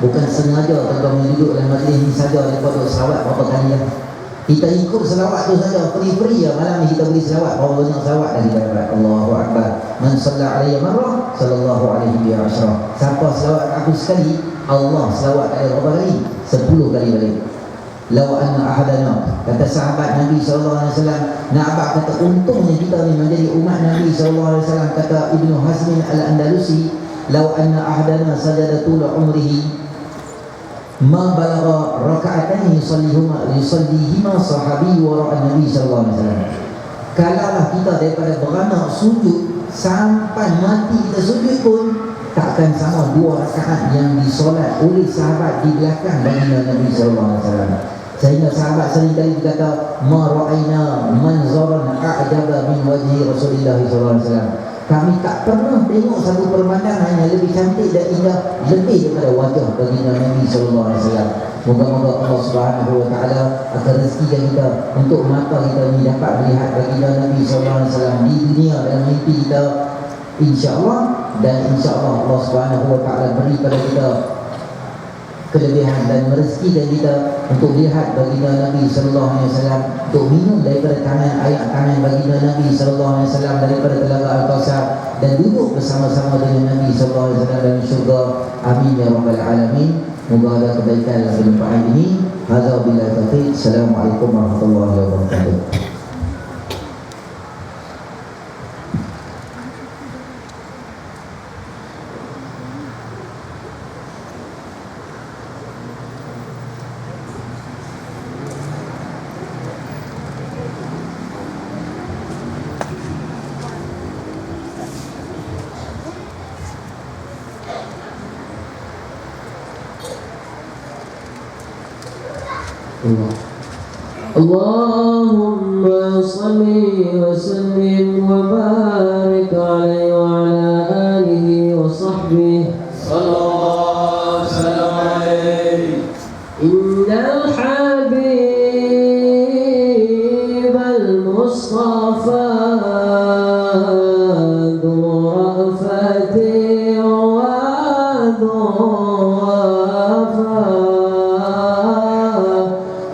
Bukan sengaja tuan-tuan duduk dalam majlis ni saja daripada selawat berapa kali dah. Kita ikut selawat tu saja, free ya. Malam ni kita beri selawat, berapa banyak selawat dah kita dapat. Allahu Akbar. Man salla alaihi marrah sallallahu alaihi bi asyra. Siapa selawat aku sekali, Allah selawat kat dia berapa kali? 10 kali balik. Law anna ahadana, kata sahabat Nabi SAW, nak abang kata untungnya kita ni menjadi umat Nabi SAW. Kata Ibnu Hazmin Al-Andalusi, law anna ahadana sajada tula umrihi ma balagha raka'atayn yusallihima sahabi wara Nabi sallallahu alaihi wasallam. Kalaulah kita daripada beranak sujud sampai mati kita sujud pun takkan sama 2 rakaat yang disolat oleh sahabat di belakang baginda Nabi sallallahu alaihi wasallam. Sehingga sahabat seringkali berkata, ma ra'aina manzaran a'jaba min wajhi Rasulullah sallallahu alaihi wasallam. Kami tak pernah tengok satu pemandangan yang lebih cantik dan indah lebih daripada wajah baginda Nabi SAW. Moga-moga Allah Subhanahu Wa Taala akan rezekikan kita untuk mata kita ni dapat melihat baginda Nabi SAW di dunia dalam mimpi kita, insya-Allah. Dan insya-Allah Allah Subhanahu Wa Taala beri pada kita kelebihan dan merezekikan kita untuk lihat baginda Nabi sallallahu alaihi wasallam, untuk minum daripada tangan baginda Nabi sallallahu alaihi wasallam daripada telaga Al-Kausar, dan duduk bersama-sama dengan Nabi sallallahu alaihi wasallam dalam syurga. Amin ya rabbal alamin. Moga ada kebaikan dalam perjumpaan ini. Hadza billahi taufiq. Assalamualaikum warahmatullahi wabarakatuh. Allahumma salli wa sallim wa barik alaihi wa ala alihi wa sahbihi sallallahu alaihi. Innal habib al-Mustafa dhu ra'fati wa dhu wafa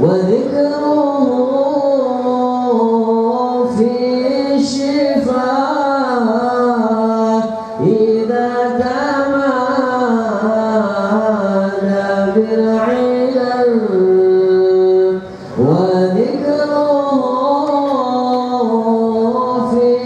wa وذكره في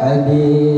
Amin.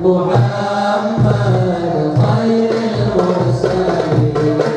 Muhammad khairul mursalin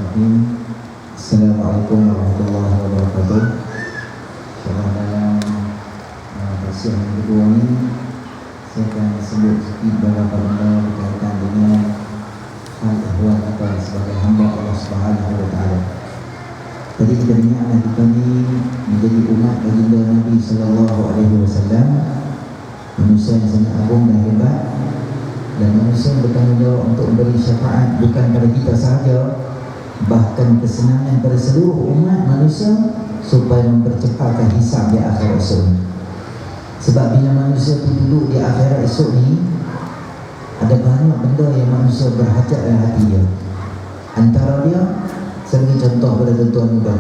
Bismillahirrahmanirrahim. Assalamualaikum warahmatullahi wabarakatuh. Insyaallah dalam sesi yang kedua ini saya akan sebut sedikit beberapa benda berkaitan dengan hal ihwal kita sebagai hamba Allah Subhanahu wa taala. Tadi kita dengar kita ni menjadi umat baginda Nabi sallallahu alaihi wasallam, manusia yang sangat agung dan hebat, dan manusia yang bertanggungjawab untuk memberi syafaat bukan pada kita sahaja, bahkan kesenangan pada seluruh umat manusia supaya mempercepatkan hisab di akhirat esok ni. Sebab bila manusia itu duduk di akhirat esok ni, ada banyak benda yang manusia berhajat dalam hati dia. Antara dia, saya beri contoh pada tuan-tuan muda.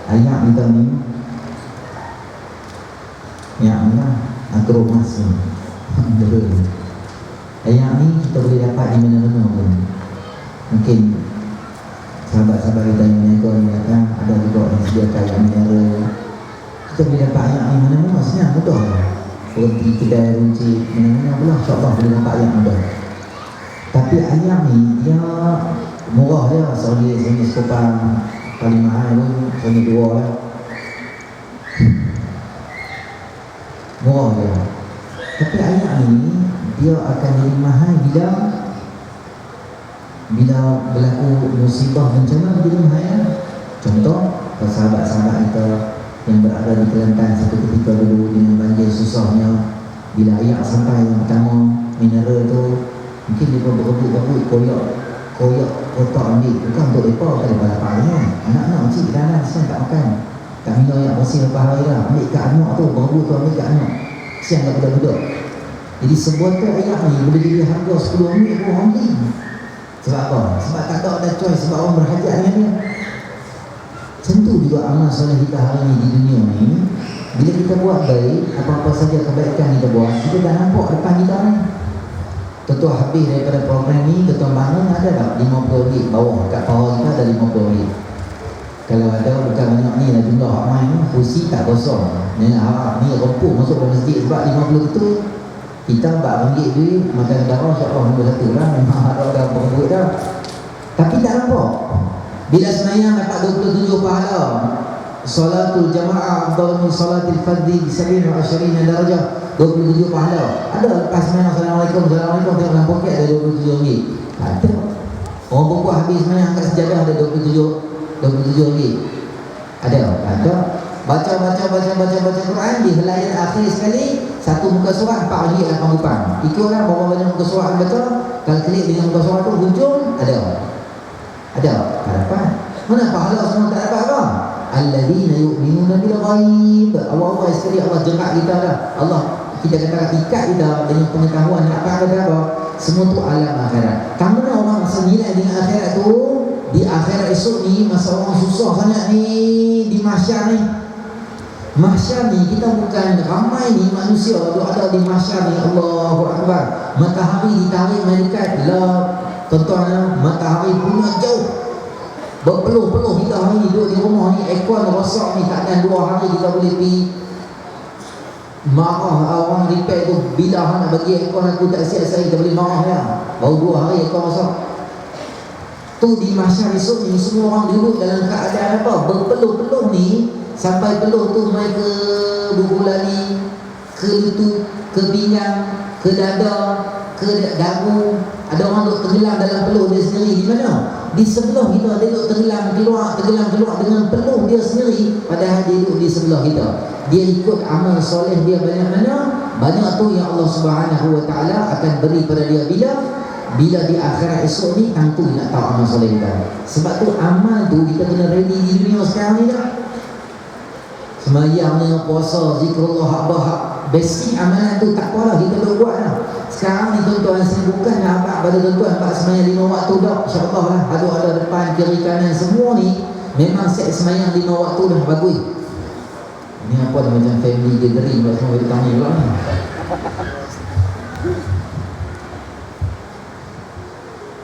Ayat kita ni, yang mana agromas ni, ayat ni kita boleh dapat di mana-mana pun. Mungkin sahabat-sahabat kita yang menego ni kata ada juga yang sediakan ayat mineral. Kita boleh dapat ayat ni mana-mana, senang, mudah. Berhenti kedai, runcit, mana-mana pula insyaAllah boleh dapat ayat mudah. Tapi ayat ni dia murah dia, RM1 sekopang, paling mahal pun RM2 lah. Murah dia. Tapi ayat ni dia akan jadi mahal bila berlaku musibah bencana, jadi mahal. Contoh, sahabat-sahabat kita yang berada di Kelantan satu ketika dulu dengan banjir susahnya, bila air sampai yang pertama mineral tu, mungkin dia berebut-rebut koyak kotak ambil, bukan untuk mereka, tak ada balap kan. Anak-anak kecil dalam siang tak makan, tak minum air bersih lepas hari dah, ambil kat anak tu, berebut tu ambil kat anak, siang kat budak-budak. Jadi sebuah tu ayat ni boleh jadi harga RM10 pun orang beli. Sebab apa? Sebab tak ada choice, sebab orang berhajat dengan dia. Tentu juga amal soleh kita hari ni di dunia ni, bila kita buat baik, apa-apa saja kebaikan kita buat, kita dah nampak depan kita ni. Tentu habis daripada program ni, kita bangun ada tak RM50 bawah kat bawah kita ada RM50. Kalau ada bukan banyak ni lah jumlah ramai ni, kursi tak kosong. Ni harap ni rempuk masuk dalam masjid sebab RM50 itu kita RM4 duit makan darah insyaAllah nombor 1 lah, memang ada berbuat dah. Tapi tak nampak. Bila semayang dapat 27 pahala, salatul jamaah afdal min salatil fardhi bi 27 darajah, 27 pahala. Ada lepas semayang assalamualaikum tengok dalam poket ada RM27. Ada. Orang berbuat habis semayang kat sejadah ada RM27. Ada. Baca Quran di helaian akhir sekali, satu muka surat RM4.80. Ikutlah berapa banyak muka surat baca, kalau klik dengan muka surat tu hujung ada. Tak dapat. Mana pahala semua tak dapat apa? Alladzina yu'minuna bil ghaib. Allah sekali Allah jerat kita dah. Allah kita kata ikat kita dengan pengetahuan nak apa apa. Semua tu alam akhirat. Kamu nak orang senilai dengan akhirat tu, di akhirat esok ni masa orang susah sangat ni di mahsyar ni. Mahsyar ni kita bukan ramai ni manusia ada di mahsyar ni. Allahu akbar. Matahari ditarik malaikat lah. Tuan-tuan, matahari punya jauh, berpeluh-peluh kita hari ni duduk di rumah ni, aircon rosak ni, takkan 2 hari kita boleh pergi marah orang repair tu. Bila nak bagi aircon aku tak siap saya, kita boleh marah ya, baru 2 hari aircon rosak tu. Di mahsyar esok ni semua orang duduk dalam keadaan apa? Berpeluh-peluh ni, sampai peluh tu mai ke bugulali, ke lutut, ke pinggang, ke dada, ke dagu. Ada orang duduk tenggelam dalam peluh dia sendiri. Di mana? Di sebelah kita. Dia duduk tenggelam keluar dengan peluh dia sendiri, padahal dia duduk di sebelah kita. Dia ikut amal soleh dia banyak mana, banyak tu yang Allah Subhanahu wa taala akan beri pada dia bila di akhirat esok ni. Tentu nak tahu amal soleh kita. Sebab tu amal tu kita kena ready di dunia sekarang ni dah. Semayang dengan puasa, zikrullah, hak basic amalan tu tak apalah kita boleh buat lah. Sekarang ni tuan-tuan, saya bukan nak abad pada tuan-tuan abad semayang 5 waktu dah, insyaAllah lah. Ada depan, kiri, kanan, semua ni memang set semayang 5 waktu dah bagus. Ni apa dah macam family gathering buat semua kita tanya pula ni.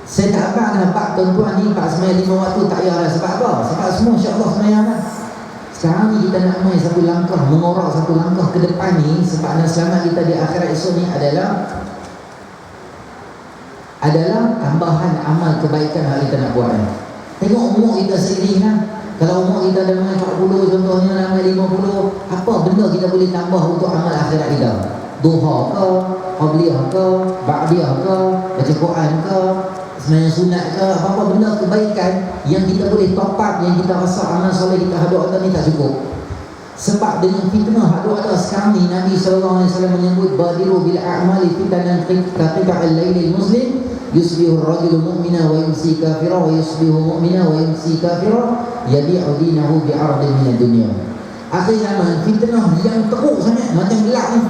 Saya tak abad nampak tuan-tuan ni abad semayang 5 waktu tak payah lah. Sebab apa? Sebab semua insyaAllah semayang lah. Sekarang ni kita nak main satu langkah, mengorak satu langkah ke depan ni, sebab nak selamat kita di akhirat esok ni adalah tambahan amal kebaikan yang kita nak buat ni. Tengok umur kita sendiri lah. Kalau umur kita dah mai 40 contohnya, dah mai 50, apa benda kita boleh tambah untuk amal akhirat kita? Duha ke, qabliyah ke, ba'diyah ke, baca Quran ke, sembahyang sunat ke, apa-apa benda kebaikan yang kita boleh top up, yang kita rasa amal soleh kita hadap Allah ni tak cukup. Sebab dengan fitnah hadap ada sekarang ni, Nabi SAW menyebut badiru bil a'mali fitanan qita'al lailil muslim yusbihu ar-rajulu mu'mina wa yumsi kafira wa yusbihu mu'mina wa yumsi kafira yabi'u dinahu bi'ardin minad dunya. Akhir zaman fitnah yang teruk sangat, macam gelap ni.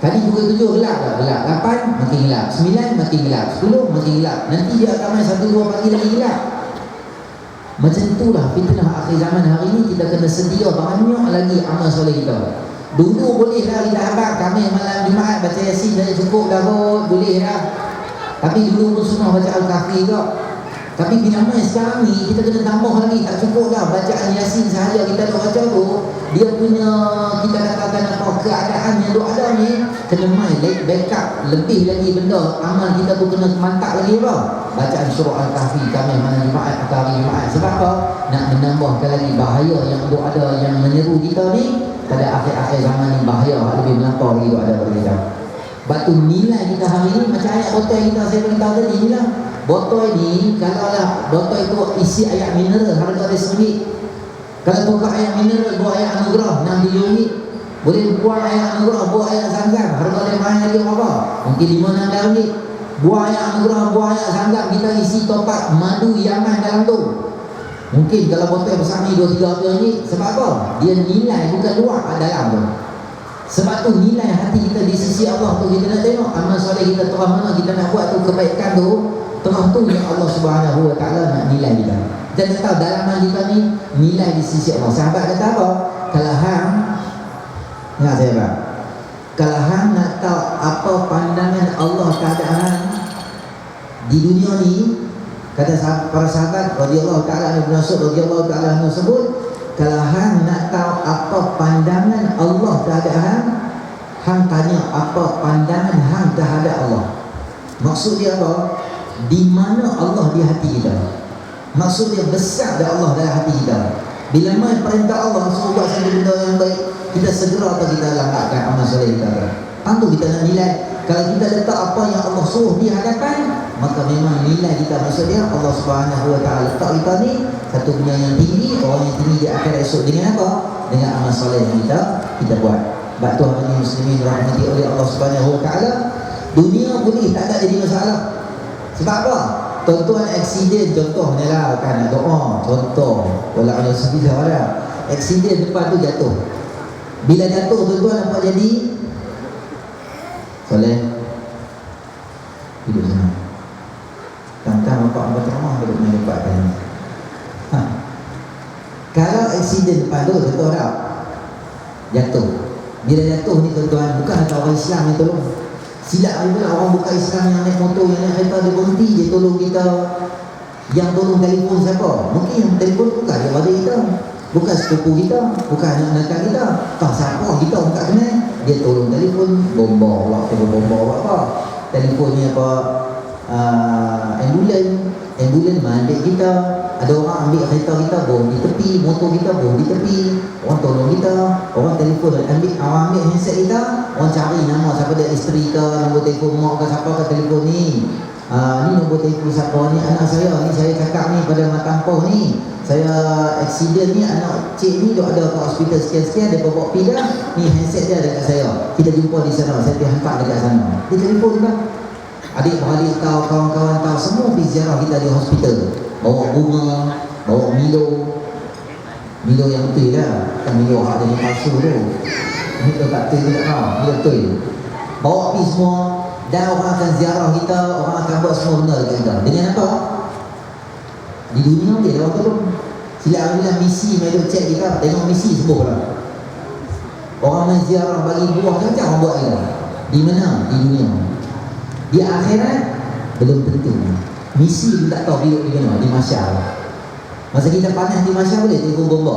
Tadi pukul 7 gelap tak? Gelap. 8 makin gelap, 9 makin gelap, 10 makin gelap. Nanti dia akan main 1-2 pagi lagi gelap. Macam itulah fitnah akhir zaman hari ni. Kita kena sedia banyak lagi amal soleh kita. Dulu bolehlah kita habaq kami malam Jumaat baca Yasin dah cukup dah kot, boleh dah. Tapi dulu pun semua baca Al-Kahfi juga. Tapi bila main sekarang ni kita kena tambah lagi, tak cukup dah bacaan Yasin sahaja kita dah baca tu. Dia punya, kita katakan apa, keadaan yang duk ada ni kena main backup lebih lagi benda. Amal kita tu kena mantap lagi apa? Bacaan surah Al-Kahfi kami malam Jumaat atau hari Jumaat. Sebab apa? Nak menambahkan lagi bahaya yang duk ada, yang menyeru kita ni pada akhir-akhir zaman ni. Bahaya lebih melampau lagi duk ada pada kita. Sebab tu nilai kita hari ni macam ayat botol kita saya beritahu tadi ni lah. Botol ni, kalau lah botol itu isi air mineral, harga dia RM1. Kalau tukar air mineral, buah air anugerah RM60. Boleh buang air anugerah, buah air Zamzam, harga dia mahal lagi berapa? Mungkin RM5-6. Buah air anugerah, buah air Zamzam kita isi top up madu Yaman dalam tu. Mungkin kalau botol besar ni RM2-3. Sebab apa? Dia nilai bukan luar dalam tu. Sebab tu nilai hati kita di sisi Allah tu kita nak tengok amal soleh kita terah mana kita nak buat tu, kebaikan tu terah tu yang Allah Subhanahu Wa Taala nak nilai kita. Kita tahu dalam kita ni nilai di sisi Allah. Sahabat kata apa? Kalau hang, ingat saya apa? Kalau hang nak tahu apa pandangan Allah kepada hang di dunia ni, kata para sahabat radhiyallahu taala Ibnu Mas'ud radhiyallahu taala anhu sebut, kalau hang nak tahu apa pandangan Allah terhadap hang tanya apa pandangan hang terhadap Allah. Maksud dia apa? Di mana Allah di hati kita? Maksud dia besar dah Allah dalam hati kita. Bila main perintah Allah suruh buat satu benda yang baik, kita segera atau kita lambatkan amal soleh kita. Tentu kita nak nilai. Kalau kita letak apa yang Allah suruh di hadapan, maka memang nilai kita, maksud dia Allah Subhanahu Wa Taala letak kita ni satu benda yang tinggi. Orang yang tinggi di akhirat esok dengan apa? Dengan amal soleh yang kita buat. Sebab tu hari ni muslimin rahmati oleh Allah Subhanahu Wa Taala, dunia boleh tak ada jadi masalah. Sebab apa? Tuan-tuan aksiden contohnya lah, kan nak doa contoh wala ala sebilah lah. Aksiden depan tu jatuh. Bila jatuh tuan-tuan apa jadi? Soleh hidup sana. Tangkang bapak ceramah duduk main depan tadi. Kalau aksiden depan tu contoh tak? Jatuh. Bila jatuh ni tuan-tuan, bukan ada orang Islam yang tolong. Silap juga orang bukan Islam yang naik motor, yang naik kereta, dia berhenti je tolong kita. Yang tolong telefon siapa? Mungkin yang telefon bukan dia pada kita, bukan sepupu kita, bukan anak-anak kita. Tak siapa kita bukan kenal. Dia tolong telefon, bomba waktu bomba apa? Telefonnya apa? Ambulan mandek kita. Ada orang ambil kereta kita, bom di tepi, motor kita bom di tepi. Orang tolong kita, orang telefon, orang ambil handset kita, orang cari nama siapa dia, isteri ke, nombor telefon mak ke, siapa ke telefon ni. Ni nombor telefon siapa ni, anak saya ni, saya cakap ni pada Matampau ni, saya aksiden ni, anak cik ni duk ada kat hospital sekian-sekian, dia bawa pergi dah, ni handset dia dekat saya, kita jumpa di sana, saya pergi hantar dekat sana. Dia telefon kita, adik-beradik tahu, kawan-kawan tahu, semua pergi ziarah kita di hospital. Bawa bunga, bawa Milo yang betul lah, kan Milo hak jadi palsu tu. Milo tak betul tak tahu, Milo betul. Bawa pergi semua, dan orang akan ziarah kita, orang akan buat semua benda dekat kita. Dengan apa? Di dunia dia orang tolong. Sila bilang misi, mereka cek kita, tengok misi sembuh lah. Orang main ziarah bagi buah macam orang buat kita. Di mana? Di dunia. Di akhirat belum tentu. Misi pun tak tahu hidup di mana, di masyar. Masa kita panas di masyar boleh telefon bomba.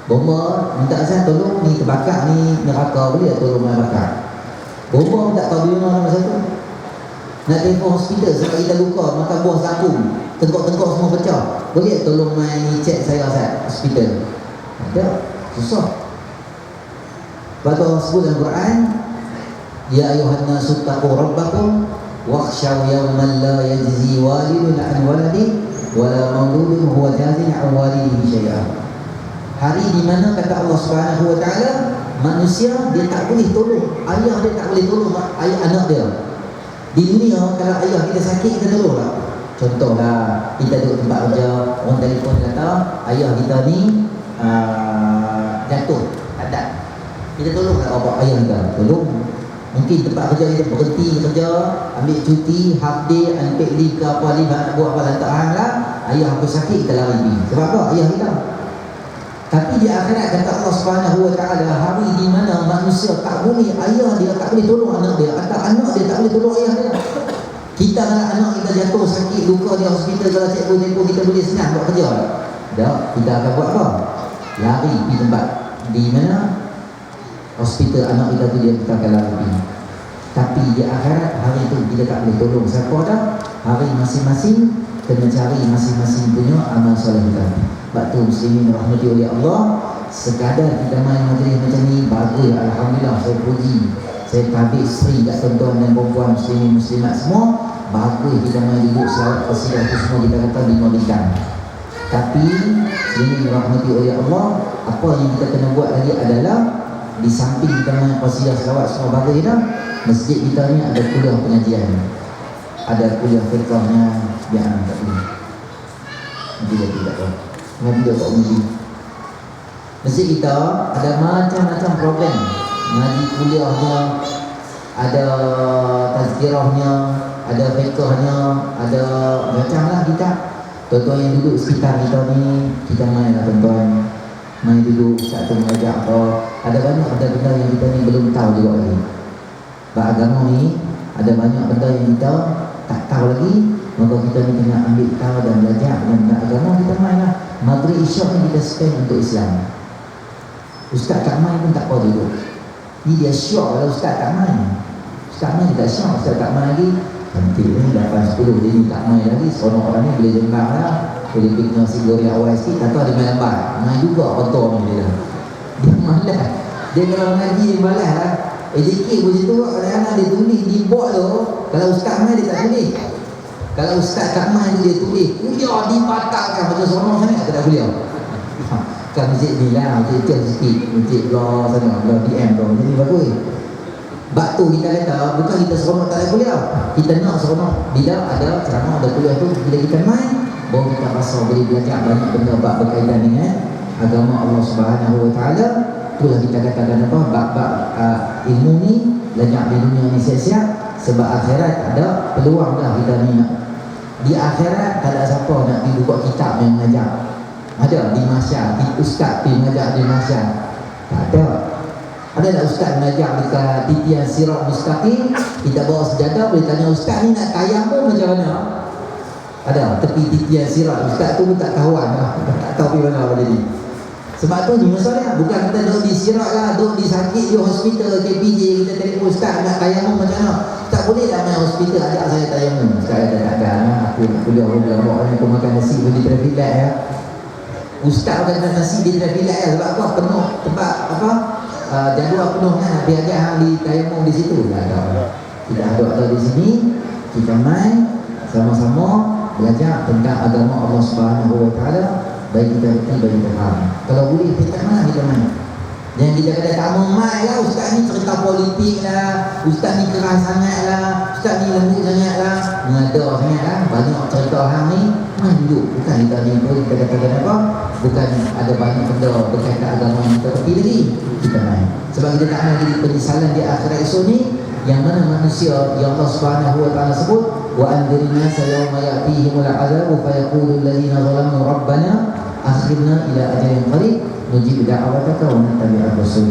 Bomba minta saya tolong ni terbakar ni neraka, boleh tolong bakar. Bomba pun tak tahu di mana masa tu. Nak telefon hospital sebab kita luka makan buah zakum. tengkok-tengkok semua pecah. Boleh tolong mai cek saya Ustaz hospital? Ada, susah. Lepas tu Allah sebut dalam Quran, ya ayuhan nasu taqu rabbakum wakhshaw yawman la yajzi walidun an waladi wala mauludun huwa jazin an walidihi syai'an. Hari di mana kata Allah Subhanahu wa taala, manusia dia tak boleh tolong ayah dia, tak boleh tolong ayah anak dia. Di dunia kalau ayah kita sakit, kita tolong tak? Contohlah, kita duduk tempat kerja, orang telefon kata ayah kita ni jatuh, tak. Kita tolong tak bapak ayah kita? Tolong. Mungkin tempat kerja kita berhenti kerja, ambil cuti, half day, unpaid leave ke apa, leave nak buat apa, tak hang lah. Ayah aku sakit, kita lari pergi. Sebab apa? Ayah kita. Tapi di akhirat kata Allah Subhanahu wa taala, hari di mana manusia tak boleh, ayah dia tak boleh tolong anak dia, atau anak dia tak boleh tolong ayah dia. Kita kalau anak kita jatuh sakit, luka di hospital, kalau cikgu tempoh kita boleh senang buat kerja. Tak, kita akan buat apa? Lari pergi tempat di mana hospital anak kita tu, dia kita akan lari pergi. Tapi di akhirat hari itu kita tak boleh tolong siapa dah. Hari masing-masing kena cari masing-masing punya amal soleh kita. Sebab tu muslimin rahmati oleh Allah, sekadar kita main majlis macam ni bagus, alhamdulillah, saya puji, saya tabik seri kat tuan-tuan dan puan-puan muslimin muslimat semua. Bagus kita main duduk selawat qasidah tu semua, kita kata 5 bintang. Tapi muslimin rahmati oleh Allah, apa yang kita kena buat lagi adalah, di samping kita main qasidah selawat semua bagus dah, masjid kita ni ada kuliah pengajian, ada kuliah fiqahnya, jangan tak boleh. Nanti dia tidak tahu. Nanti dia tak uji. Masjid kita ada macam-macam program. Ngaji kuliahnya, ada tazkirahnya, ada fiqahnya, ada macam lah kita. Tuan-tuan yang duduk sekitar kita ni, kita main lah tuan-tuan. Main duduk, ustaz tu mengajak apa. Ada banyak benda-benda yang kita ni belum tahu juga lagi. Beragama ni, ada banyak benda yang kita tak tahu lagi. Maka kita ni kena ambil tahu dan belajar dengan agama. Kita main lah. Maghrib isyak ni kita spend untuk Islam. Ustaz tak main pun tak apa duduk. Ni dia syok kalau ustaz tak main. Ustaz main tak syok, ustaz tak main lagi. Nanti ni 8-10 dia ni tak main lagi. Seronok orang ni boleh jengkang lah, boleh pergi nasi goreng awal sikit. Tak tahu dia main lambat. Main juga kotor ni dia. Dia malas. Dia kalau ngaji dia malas lah. Dikit pun situ kadang-kadang dia tulis di board tu. Kalau ustaz main dia tak tulis. Kalau ustaz tak main dia tulis kuliah dibatalkan. Macam seronok sangat tak kuliah. Kan masjid ni lah, masjid sikit, masjid belah sana, belah DM tu, jadi bagus. Sebab tu kita kata, bukan kita seronok tak ada kuliah, kita nak seronok bila ada ceramah, ada kuliah tu. Bila kita main, baru kita rasa boleh belajar banyak benda bab berkaitan dengan agama Allah Subhanahu wa taala. Itulah kita katakan apa, bab-bab ilmu ni, belajar di dunia ni siap-siap, sebab akhirat ada peluang dah kita ni nak. Di akhirat tak ada siapa nak pergi buka kitab yang mengajar. Ada di Masyar, ustaz pergi mengajar di Masyar? Tak ada. Ada tak ustaz mengajar dekat titian Sirat Mustaqim? Kita bawa sejadah, boleh tanya ustaz ni nak tayamum macam mana? Ada, tepi titian Sirat. Ustaz tu pun tak kawan lah, tak tahu pergi mana apa jadi. Sebab tu ni masalah, bukan kita duduk di Sirat lah, duduk di sakit di hospital KPJ, kita telefon ustaz nak tayamum macam mana? Tak boleh lah main hospital ajak saya tayamum. Ustaz kata tak ada lah, aku nak kuliah pun dalam bawa ni, aku makan nasi pun di traffic light ya. Ustaz akan nak nasi di traffic light ya, sebab apa? Penuh tempat apa? Jadual penuhnya, biar dia hang di tayamum di situ. Tak ada. Tidak ada di sini. Kita main sama-sama belajar tentang agama Allah Subhanahu wa taala, baik kita reti, baik kita faham. Kalau boleh kita mana kita main. Yang kita kata tak mau main lah, ustaz ni cerita politik lah, ustaz ni keras sangat lah, ustaz ni lembut sangat lah, mengada sangat lah. Banyak cerita orang ni, main duduk. Bukan kita ni pun kita katakan apa, bukan ada banyak benda berkaitan agama yang kita pergi lagi, kita main. Sebab kita tak main jadi penyesalan di akhirat esok ni, yang mana manusia yang Allah Subhanahu wa taala sebut, wa anzirna yawma ya'tihimul 'adzabu fa yaqulu alladziina zalamu rabbana akhirna ila ajalin qarib nujib da'awataka wa nattabi'ur rasul.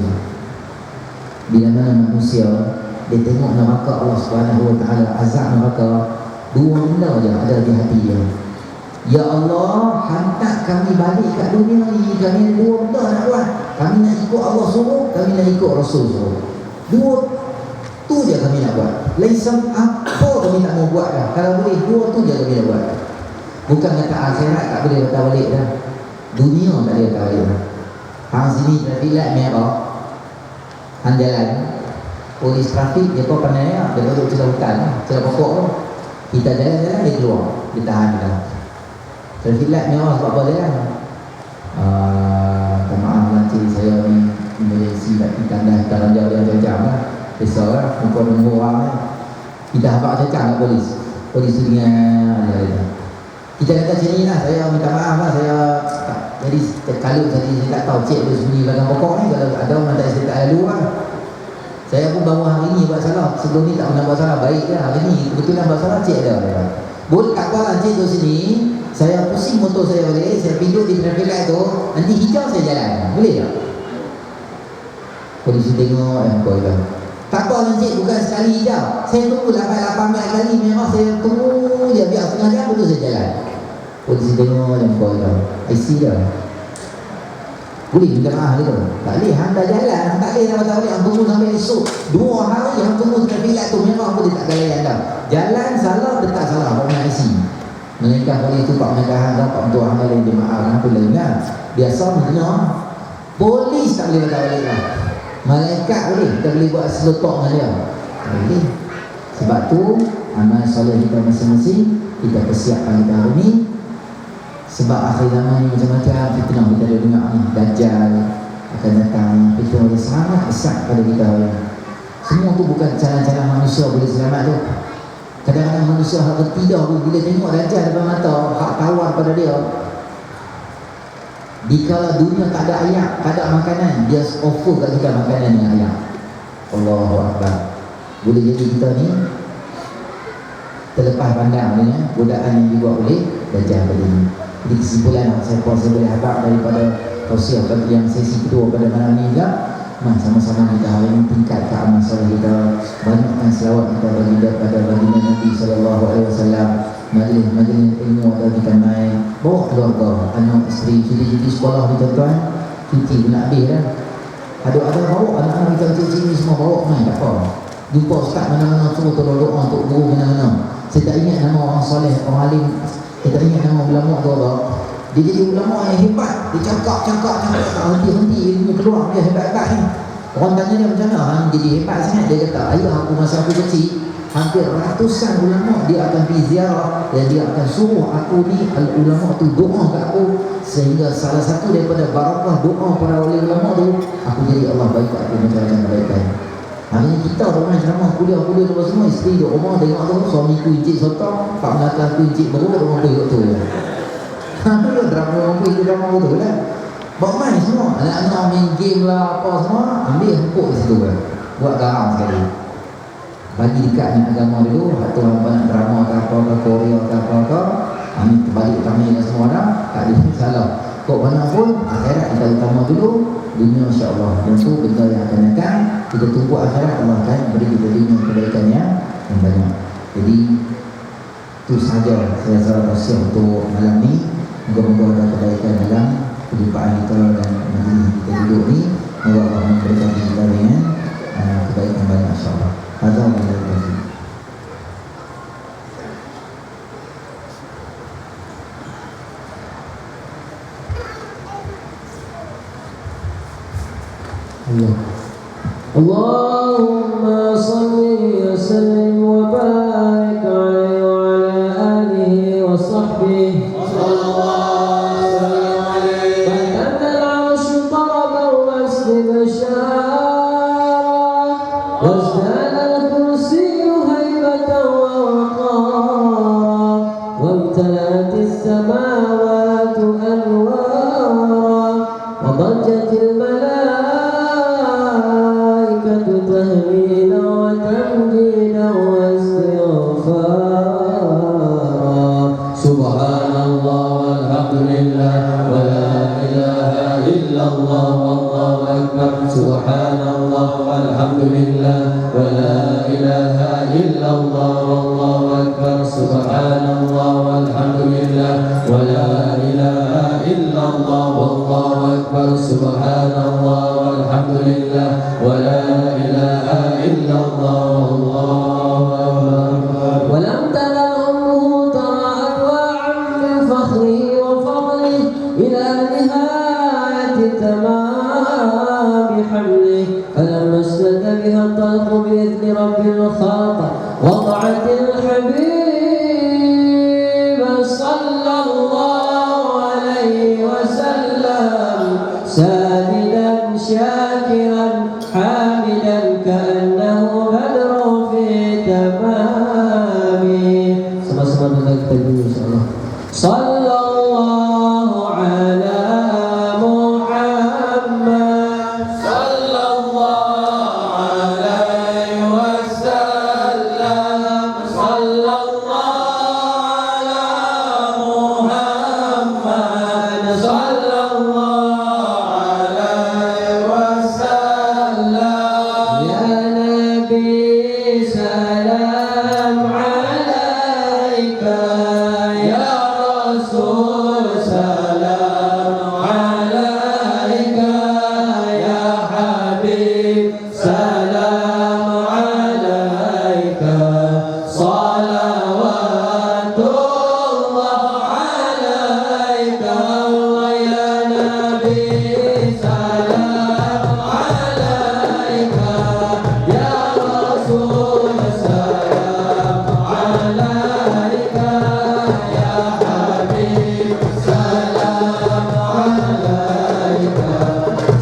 Bila mana manusia dia tengok neraka Allah Subhanahu wa taala, azab neraka, dua benda aja ada di hati dia. Ya Allah, hantar kami balik kat dunia ni, kami ada dua benda nak buat. Kami nak ikut Allah suruh, kami nak ikut Rasul suruh. Dua tu je kami nak buat. Lain apa kami tak mau buat dah. Kalau boleh dua tu je kami nak buat. Bukan kata akhirat tak boleh patah balik dah. Dunia tak boleh patah balik dah. Hang sini traffic light merah, hang jalan, polis trafik dia kau pandai lah, dia duduk celah hutan, celah pokok tu. Kita jalan-jalan dia keluar, dia tahan dah. Traffic light merah sebab apa dia kan? Maaf nanti saya ni emergency kat tanda dia jam lah. Besar lah, muka menunggu orang lah. Kita habak cakap kat polis tu dengan kita kata macam ni lah, saya minta maaf lah, saya jadi terkalut tadi, saya tak tahu cik tu sembunyi belakang pokok ni. Kalau ada orang tak saya tak lalu lah. Saya pun baru hari ni buat salah, sebelum ni tak pernah buat salah, baik lah hari ni kebetulan buat salah, cik ada. Boleh tak apa lah cik tu sini, saya pusing motor saya balik, saya pindu di traffic light tu, nanti hijau saya jalan, boleh tak? Polisi tengok, kau dah tak apa lah cik, bukan sekali hijau, saya tunggu 8 kali memang saya tunggu je, biar setengah jam betul saya jalan. Polisi tengok dan kau dah IC dah. Boleh minta maaf dia tu? Tak boleh, hang dah jalan, hang tak boleh tak boleh, hang tunggu sampai esok 2 hari, hang tunggu traffic light tu memang aku dia tak galayan dah. Jalan salah, dia tak salah, kau nak IC. Melainkan polis tu pak mengahan dah, pak untuk hang lain dia maaf, apa lain kan? Biasa macam polis tak boleh patah balik lah. Malaikat boleh, kita boleh buat selotok dengan dia. Tak boleh. Sebab tu amal soleh kita masing-masing kita persiapkan kita hari ni. Sebab akhir zaman ni macam-macam fitnah kita ada dengar ni, Dajjal akan datang, fitnah dia sangat besar pada kita hari ni. Semua tu bukan cara-cara manusia boleh selamat tu. Kadang-kadang manusia hak ketidak tu, bila tengok Dajjal depan mata, hak tawar pada dia. Dikala dunia tak ada ayam, tak ada makanan, dia offer kat kita makanan dengan ayam. Allahu Akbar. Boleh jadi kita ni terlepas pandang dengan godaan yang dibuat oleh Dajjal tadi ni. Jadi kesimpulan saya boleh habaq daripada tausiah yang sesi kedua pada malam ni juga, sama-sama kita hari ini tingkatkan amal soleh kita, banyakkan selawat kita pada baginda Nabi SAW. Majlis ilmu ada kita main, bawa keluarga, anak isteri, cuti sekolah ni tuan-tuan, cuti pun nak habis dah. Ada bawa anak-anak kita kecil-kecil ni semua bawa main, tak apa. Jumpa ustaz mana-mana semua tolong doa untuk guru mana-mana. Saya tak ingat nama orang soleh, orang alim, saya tak ingat nama ulama tu apa. Dia jadi ulama yang hebat, dia cakap henti ilmu keluar, dia hebat-hebat ni. Orang tanya dia macam mana, jadi hebat sangat. Dia kata, ayah aku masa aku kecil, hampir ratusan ulama dia akan pergi ziarah dan dia akan suruh aku ni ulama tu doa kat aku, sehingga salah satu daripada barakah doa para wali ulama tu, aku jadi Allah baik kat aku macam-macam kebaikan. Hari ni kita orang ceramah kuliah tu semua, isteri duk rumah tengok tu, suami ku encik sotong, pak melakang ku encik berut, orang tu tu. Dia drama tu lah. Bawa main semua, anak-anak main game lah apa semua, ambil hempuk di situ kan. Buat garang sekali. Bagi dekat dengan agama dulu, atau apa nak drama ke apa ke Korea ke apa ke, kami terbalik kami dengan semua orang, tak ada salah. Kok mana pun, akhirat kita utama dulu, dunia insya-Allah. Dan tu benda yang akan datang, kita tunggu akhirat, Allah akan beri kita dunia kebaikan yang banyak. Jadi itu sahaja saya rasa untuk malam ni. Moga-moga ada kebaikan dalam kehidupan kita dan majlis kita duduk ni. Moga Allah memberkati kita dengan kebaikan banyak insya-Allah. Ada yang Allahumma salli wa sallim wa barik alaihi wa ala alihi wa sahbihi sallallahu alaihi wa sallam. Al-'arshu taraban wa istibshara wa izdana al-kursiyyu haybatan wa waqara wa imtala'at as-samawati anwara wa ضجت الملائكة تهميلا وتمجيدا واستغفارا. سبحان الله والحمد لله ولا إله إلا الله والله أكبر. سبحان الله والحمد لله ولا إله إلا الله والله أكبر. سبحان الله والحمد لله ولا إله إلا الله والله أكبر. سبحان الله والحمد لله ولا إله إلا الله والله أكبر. ولم ترى أمه ترى أنواعا من الخلق وضعت الحبيب صلى الله عليه وسلم ساجدا شاكرا حامدا كأنه بدر في تمامه. Sama-sama dengan kita dulu insyaallah. Sallallahu ala Muhammad sallallahu alaihi wasallam. Sallallahu ala Muhammad sallallahu alaihi wasallam. Ya Nabi salam alaika, ya Rasul salam alaika, ya Habib salam alaika, salawatullah alaika. Ya Nabi salam alaika, ya Rasul salam alaika, ya Habib salam alaika,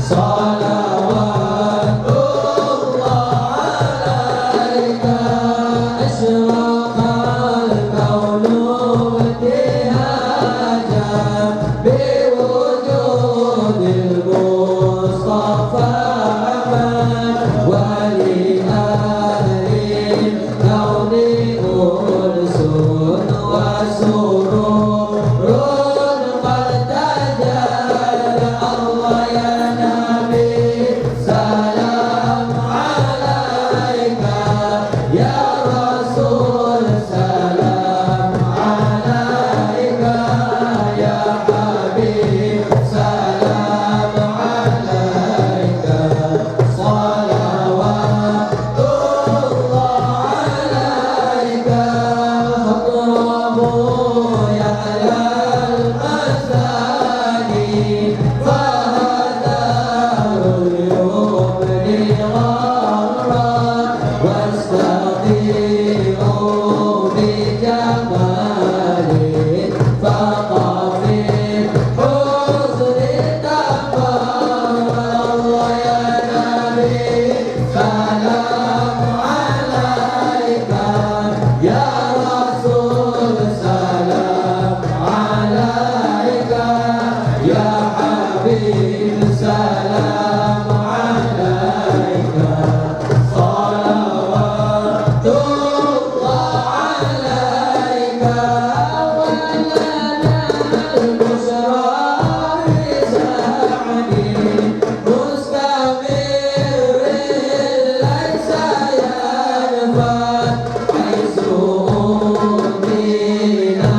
salawatullah alaika. Asyraqal kaunu ibtihajan biwujudil Mustafa Ahmad wa li ahli kauni unsun wa sururun qad tajalla. Allah ya Nabi salam alaika, ya Rasul salam alaika, ya Habib salam alaika, salawatullah alaika. Fatrabu ya ahlal masani fahadarul yumni ghamran wastaqimu bijamali faqafil husni tamam. Allah ya Nabi salam alaika, ya Rasul salam alaika, ya Habib salam alaika, salawatullah alaika. Walana al-busra bisa'di mustamirin laysa yanfad aizu ummina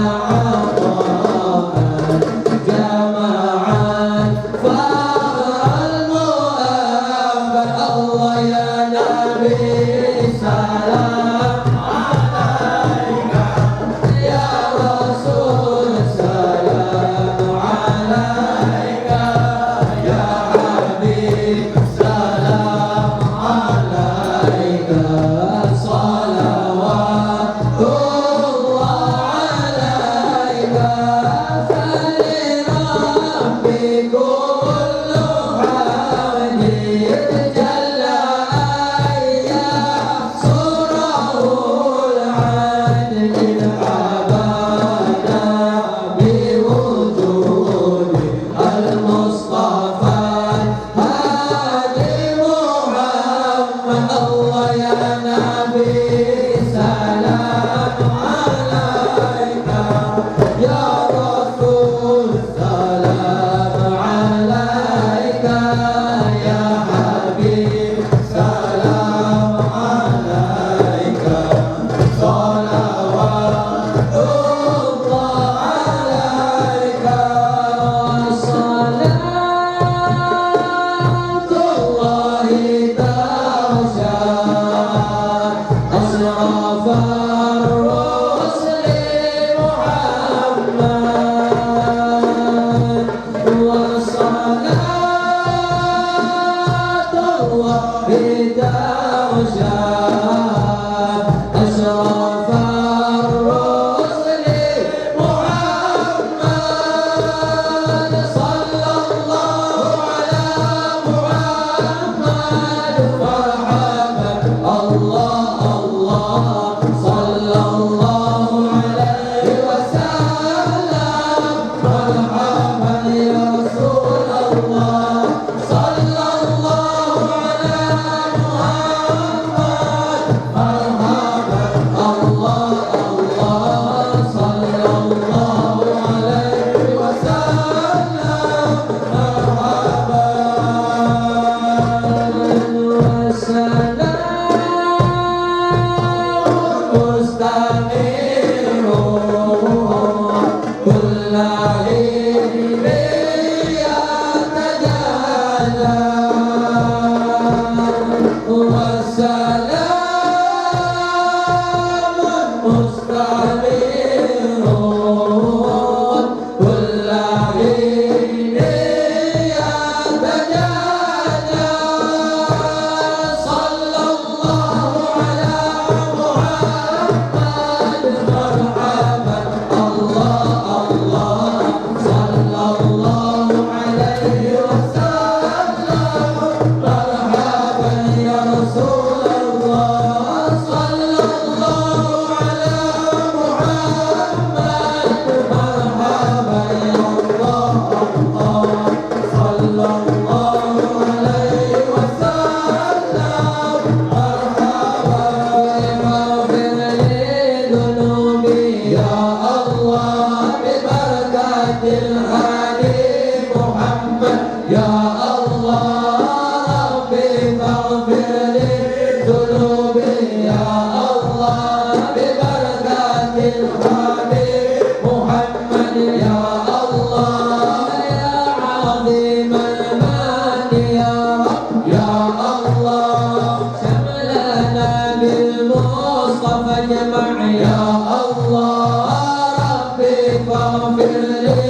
aqaman jama'an fa'al mu'abad. Allah ya Nabi salam alaika, ya Rasul salam alaika, ya Habib salam alaika, salawatullah alaika. Falirabbi kullu hamdin jalla ayya surahul adil abada biwujudi al-Mustafa hadi Muhammad. Allah ya Nabi salam alaika, ya Rasul salam alaika, ya Habib salam alaika, salawatullah alaika. Salatullahi tarsyad asrafar rusli Muhammad wa salatullahi tarsyad أشرف الرسل محمد صلى الله على محمد مرحبا الله الله صلى الله عليه وسلم مرحبا يا رسول الله صلى الله على محمد مرحبا الله الله صلى الله عليه وسلم مرحبا والسلام مستمر كل حين يتجلى والسلام مستمر كل حين يتجلى صلى الله على محمد مرحبا الله الله صلى الله عليه وسلم مرحبا يا رسول الله صلى الله على محمد مرحبا يا الله الله صلى الله عليه وسلم مرحبا اغفر لي ذنوبي يا الله ببركة الهادي محمد يا الله ربي فاغفر لي ذنوبي يا الله ببركة الهادي محمد يا الله يا عظيم المن يا رب يا الله شملنا بالمصطفى جمع يا الله ربي فاغفر لي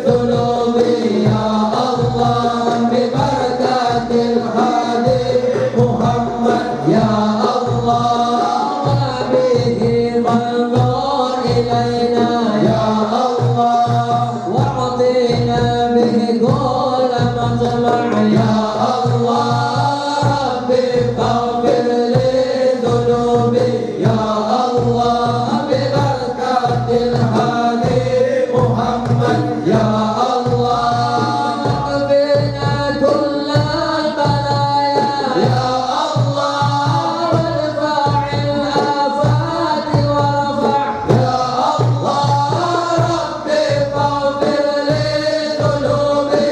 ذنوبي يا الله ببركة الهادي محمد يا الله وبه منظور إلينا يا الله واعطينا به كل مطمع يا الله ربي فاغفر لي ذنوبي يا الله ببركة الهادي محمد يا الله اقبلنا كل البلايا يا الله وارفع الآفات ورفع يا الله ربي فاغفر لي ذنوبي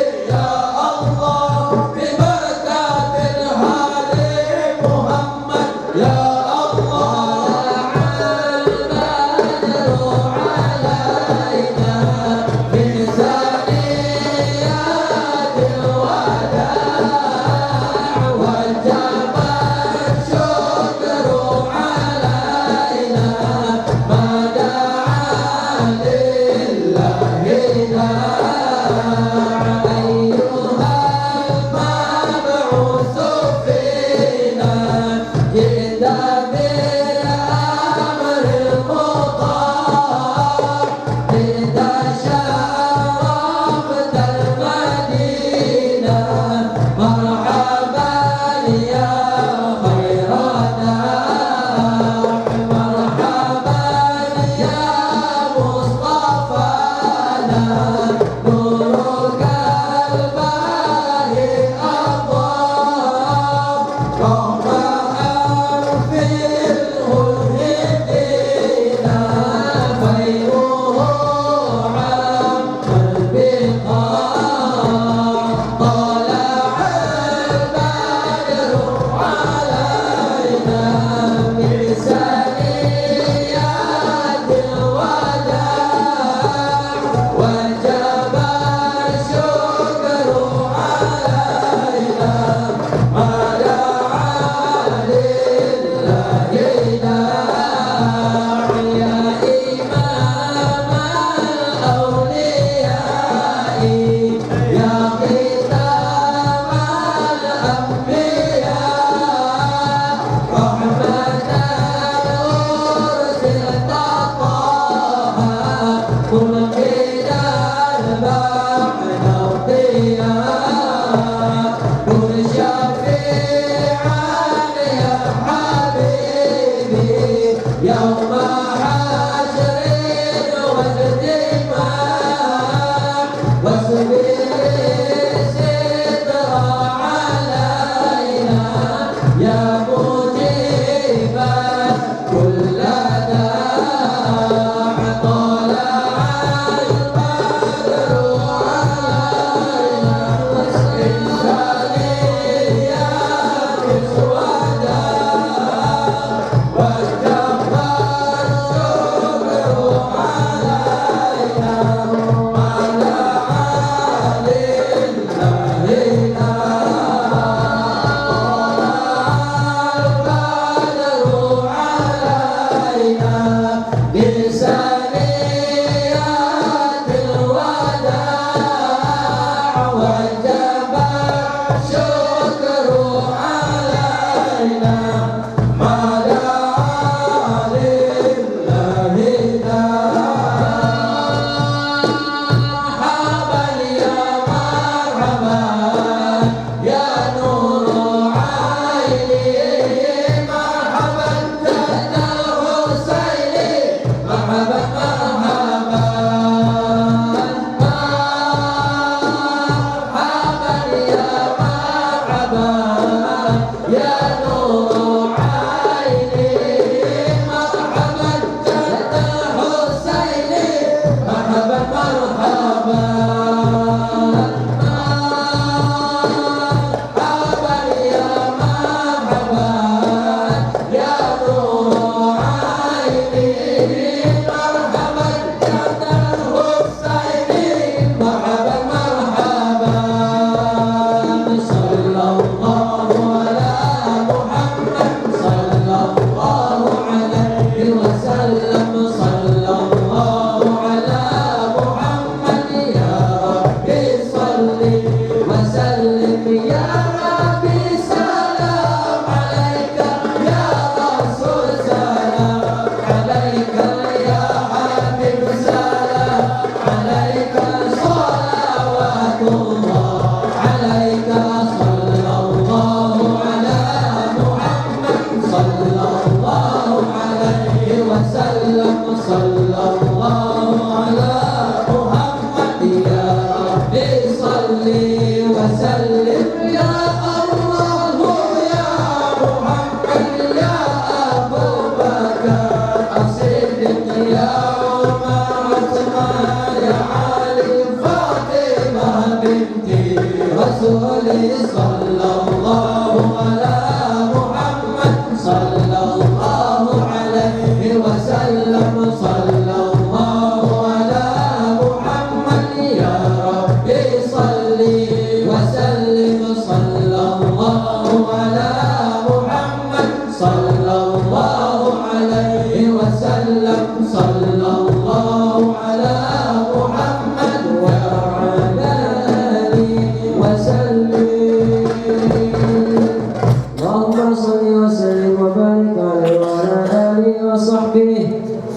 وصحبه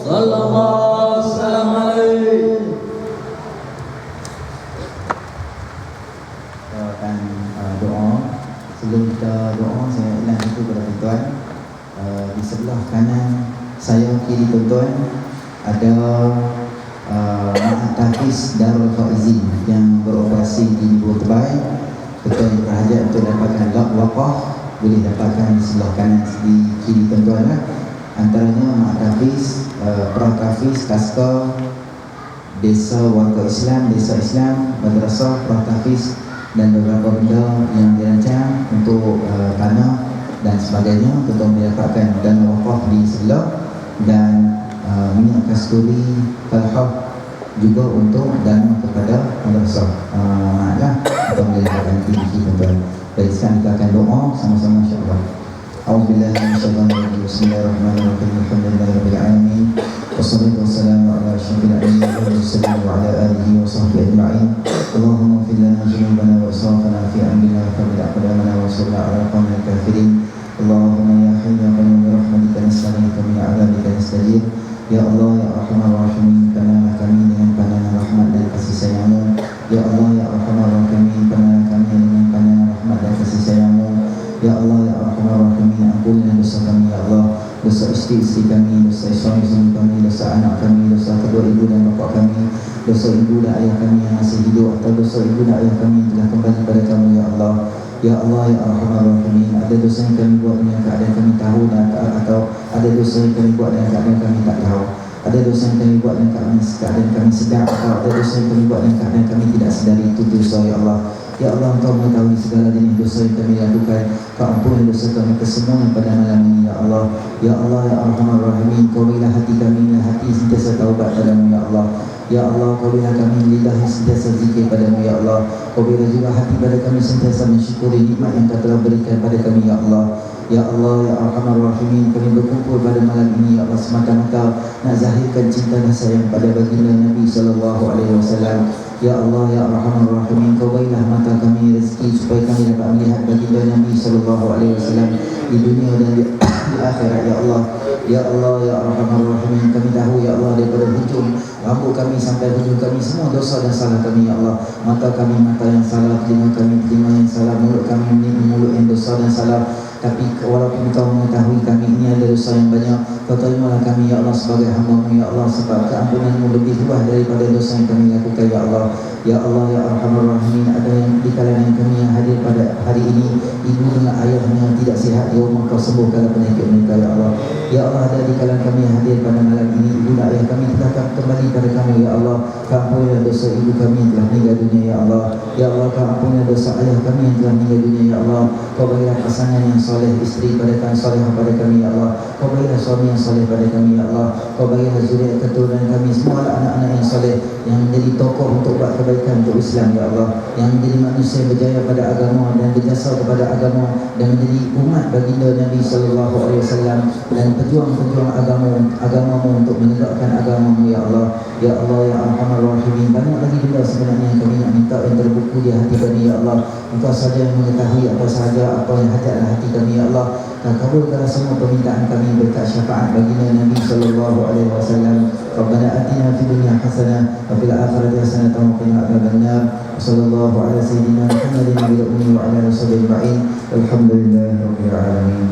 صلى الله وسلم عليه. Kita akan doa. Sebelum kita doa, saya ulang itu kepada tuan-tuan. Di sebelah kanan saya, kiri tuan-tuan, ada Ma'had Tahfiz Darul Faizin yang beroperasi di Ibu Tebai. Tuan-tuan yang berhajat untuk dapatkan wakaf boleh dapatkan di sebelah kanan, di kiri tuan-tuan lah. Antaranya Ma'had Tahfiz, Pra-Tahfiz, Taska, Desa Warga Islam, Desa Islam, Madrasah, Pra-Tahfiz dan beberapa benda yang dirancang untuk tanah dan sebagainya. Tuan-tuan boleh dapatkan dana wakaf di sebelah, dan minyak kasturi Falhah juga untuk dana kepada madrasah. Maaflah, kita boleh dapatkan di tuan-tuan. Baik, sekarang kita akan doa sama-sama insya-Allah. A'udzubillahi minasyaitonirrajim. Bismillahirrahmanirrahim. Alhamdulillahirabbil alamin. Wassalatu wassalamu ala asyrofil anbiya'i wal mursalin wa ala alihi wa sahbihi ajma'in. Allahumma ighfir lana dhunubana wa israfana fi amrina wa thabbit aqdamana wa ansurna 'ala al-qawmil kafirin. Allahumma ya hayyu ya qayyum bi rahmatika nastaghithu min 'adzabika nastaghith. Ya Allah, ya Arhamar Rahimin, pandangan kami dengan pandangan rahmat dan kasih sayang-Mu. Ya Allah, ya Arhamar Rahimin, pandangan kami dengan pandangan rahmat dan kasih sayang-Mu. Ya Allah, ya Arhamar Rahimin, ampunilah dosa kami ya Allah, dosa istri-istri kami, dosa suami-suami kami, dosa anak kami, dosa kedua ibu dan bapa kami, dosa ibu dan ayah kami yang masih hidup, atau dosa ibu dan ayah kami yang telah kembali pada kamu ya Allah. Ya Allah, ya Arhamar Rahimin, ada dosa yang kami buat dengan keadaan kami tahu dan atau ada dosa yang kami buat dengan keadaan kami tak tahu. Ada dosa yang kami buat dengan keadaan kami sedar, atau ada dosa yang kami buat dengan keadaan kami tidak sedari itu dosa ya Allah. Ya Allah, Engkau mengetahui segala jenis dosa yang kami lakukan. Kau ampuni dosa kami kesemuanya pada malam ini ya Allah. Ya Allah, ya Arhamar Rahimin, Kau berilah hati kami dengan hati sentiasa taubat padamu ya Allah. Ya Allah, Kau berilah kami lidah sentiasa zikir padamu ya Allah. Kau berilah juga hati pada kami sentiasa mensyukuri nikmat yang Kau telah berikan pada kami ya Allah. Ya Allah, ya Arhamar Rahimin, kami berkumpul pada malam ini ya Allah semata-mata nak zahirkan cinta dan sayang pada baginda Nabi SAW. Ya Allah, ya Arhamar Rahimin, Kau berilah mata kami rezeki supaya kami dapat melihat baginda Nabi SAW di dunia dan di akhirat ya Allah. Ya Allah, ya Arhamar Rahimin, kami tahu ya Allah daripada hujung rambut kami sampai hujung kami semua dosa dan salah kami ya Allah. Mata kami mata yang salah, telinga kami telinga yang salah, mulut kami mulut yang dosa dan salah. Tapi walaupun Kau mengetahui kami ini ada dosa yang banyak, Kau terimalah kami ya Allah sebagai hamba-Mu ya Allah, sebab keampunan-Mu lebih luas daripada dosa yang kami lakukan ya Allah. Ya Allah, ya Arhamar Rahimin, ada yang di kalangan kami yang hadir pada hari ini, ibu dengan ayahnya tidak sihat ya Allah, Kau sembuhkanlah penyakit mereka ya Allah. Ya Allah, ada di kalangan kami yang hadir pada malam ini, ibu dan ayah kami telah kembali pada kamu ya Allah. Kau ampunilah dosa ibu kami yang telah meninggal dunia ya Allah. Ya Allah, Kau ampunilah dosa ayah kami yang telah meninggal dunia ya Allah. Kau berilah pasangan yang soleh, isteri pada kami, solehah pada kami ya Allah. Kau berilah suami yang soleh pada kami ya Allah. Kau berilah zuriat keturunan kami semua anak-anak yang soleh, yang menjadi tokoh untuk buat kebaikan untuk Islam ya Allah, yang menjadi manusia berjaya pada agama dan berjasa kepada agama dan menjadi umat baginda Nabi SAW dan pejuang-pejuang agama-Mu untuk menegakkan agama-Mu ya Allah. Ya Allah, ya Arhamar Rahimin, banyak lagi benda sebenarnya yang kami nak minta yang terbuku di hati kami ya Allah. Engkau saja yang mengetahui apa sahaja apa yang hajatlah hati kami ya Allah. Dan kabulkanlah semua permintaan kami berkat syafaat baginda Nabi SAW. Rabbana atina fid dunya hasanah wa fil akhirati hasanah wa qina adzabannar. Sallallahu ala sayyidina Muhammadin nabiyil ummi wa ala alihi wa sahbihi ajma'in. Alhamdulillahirabbil alamin.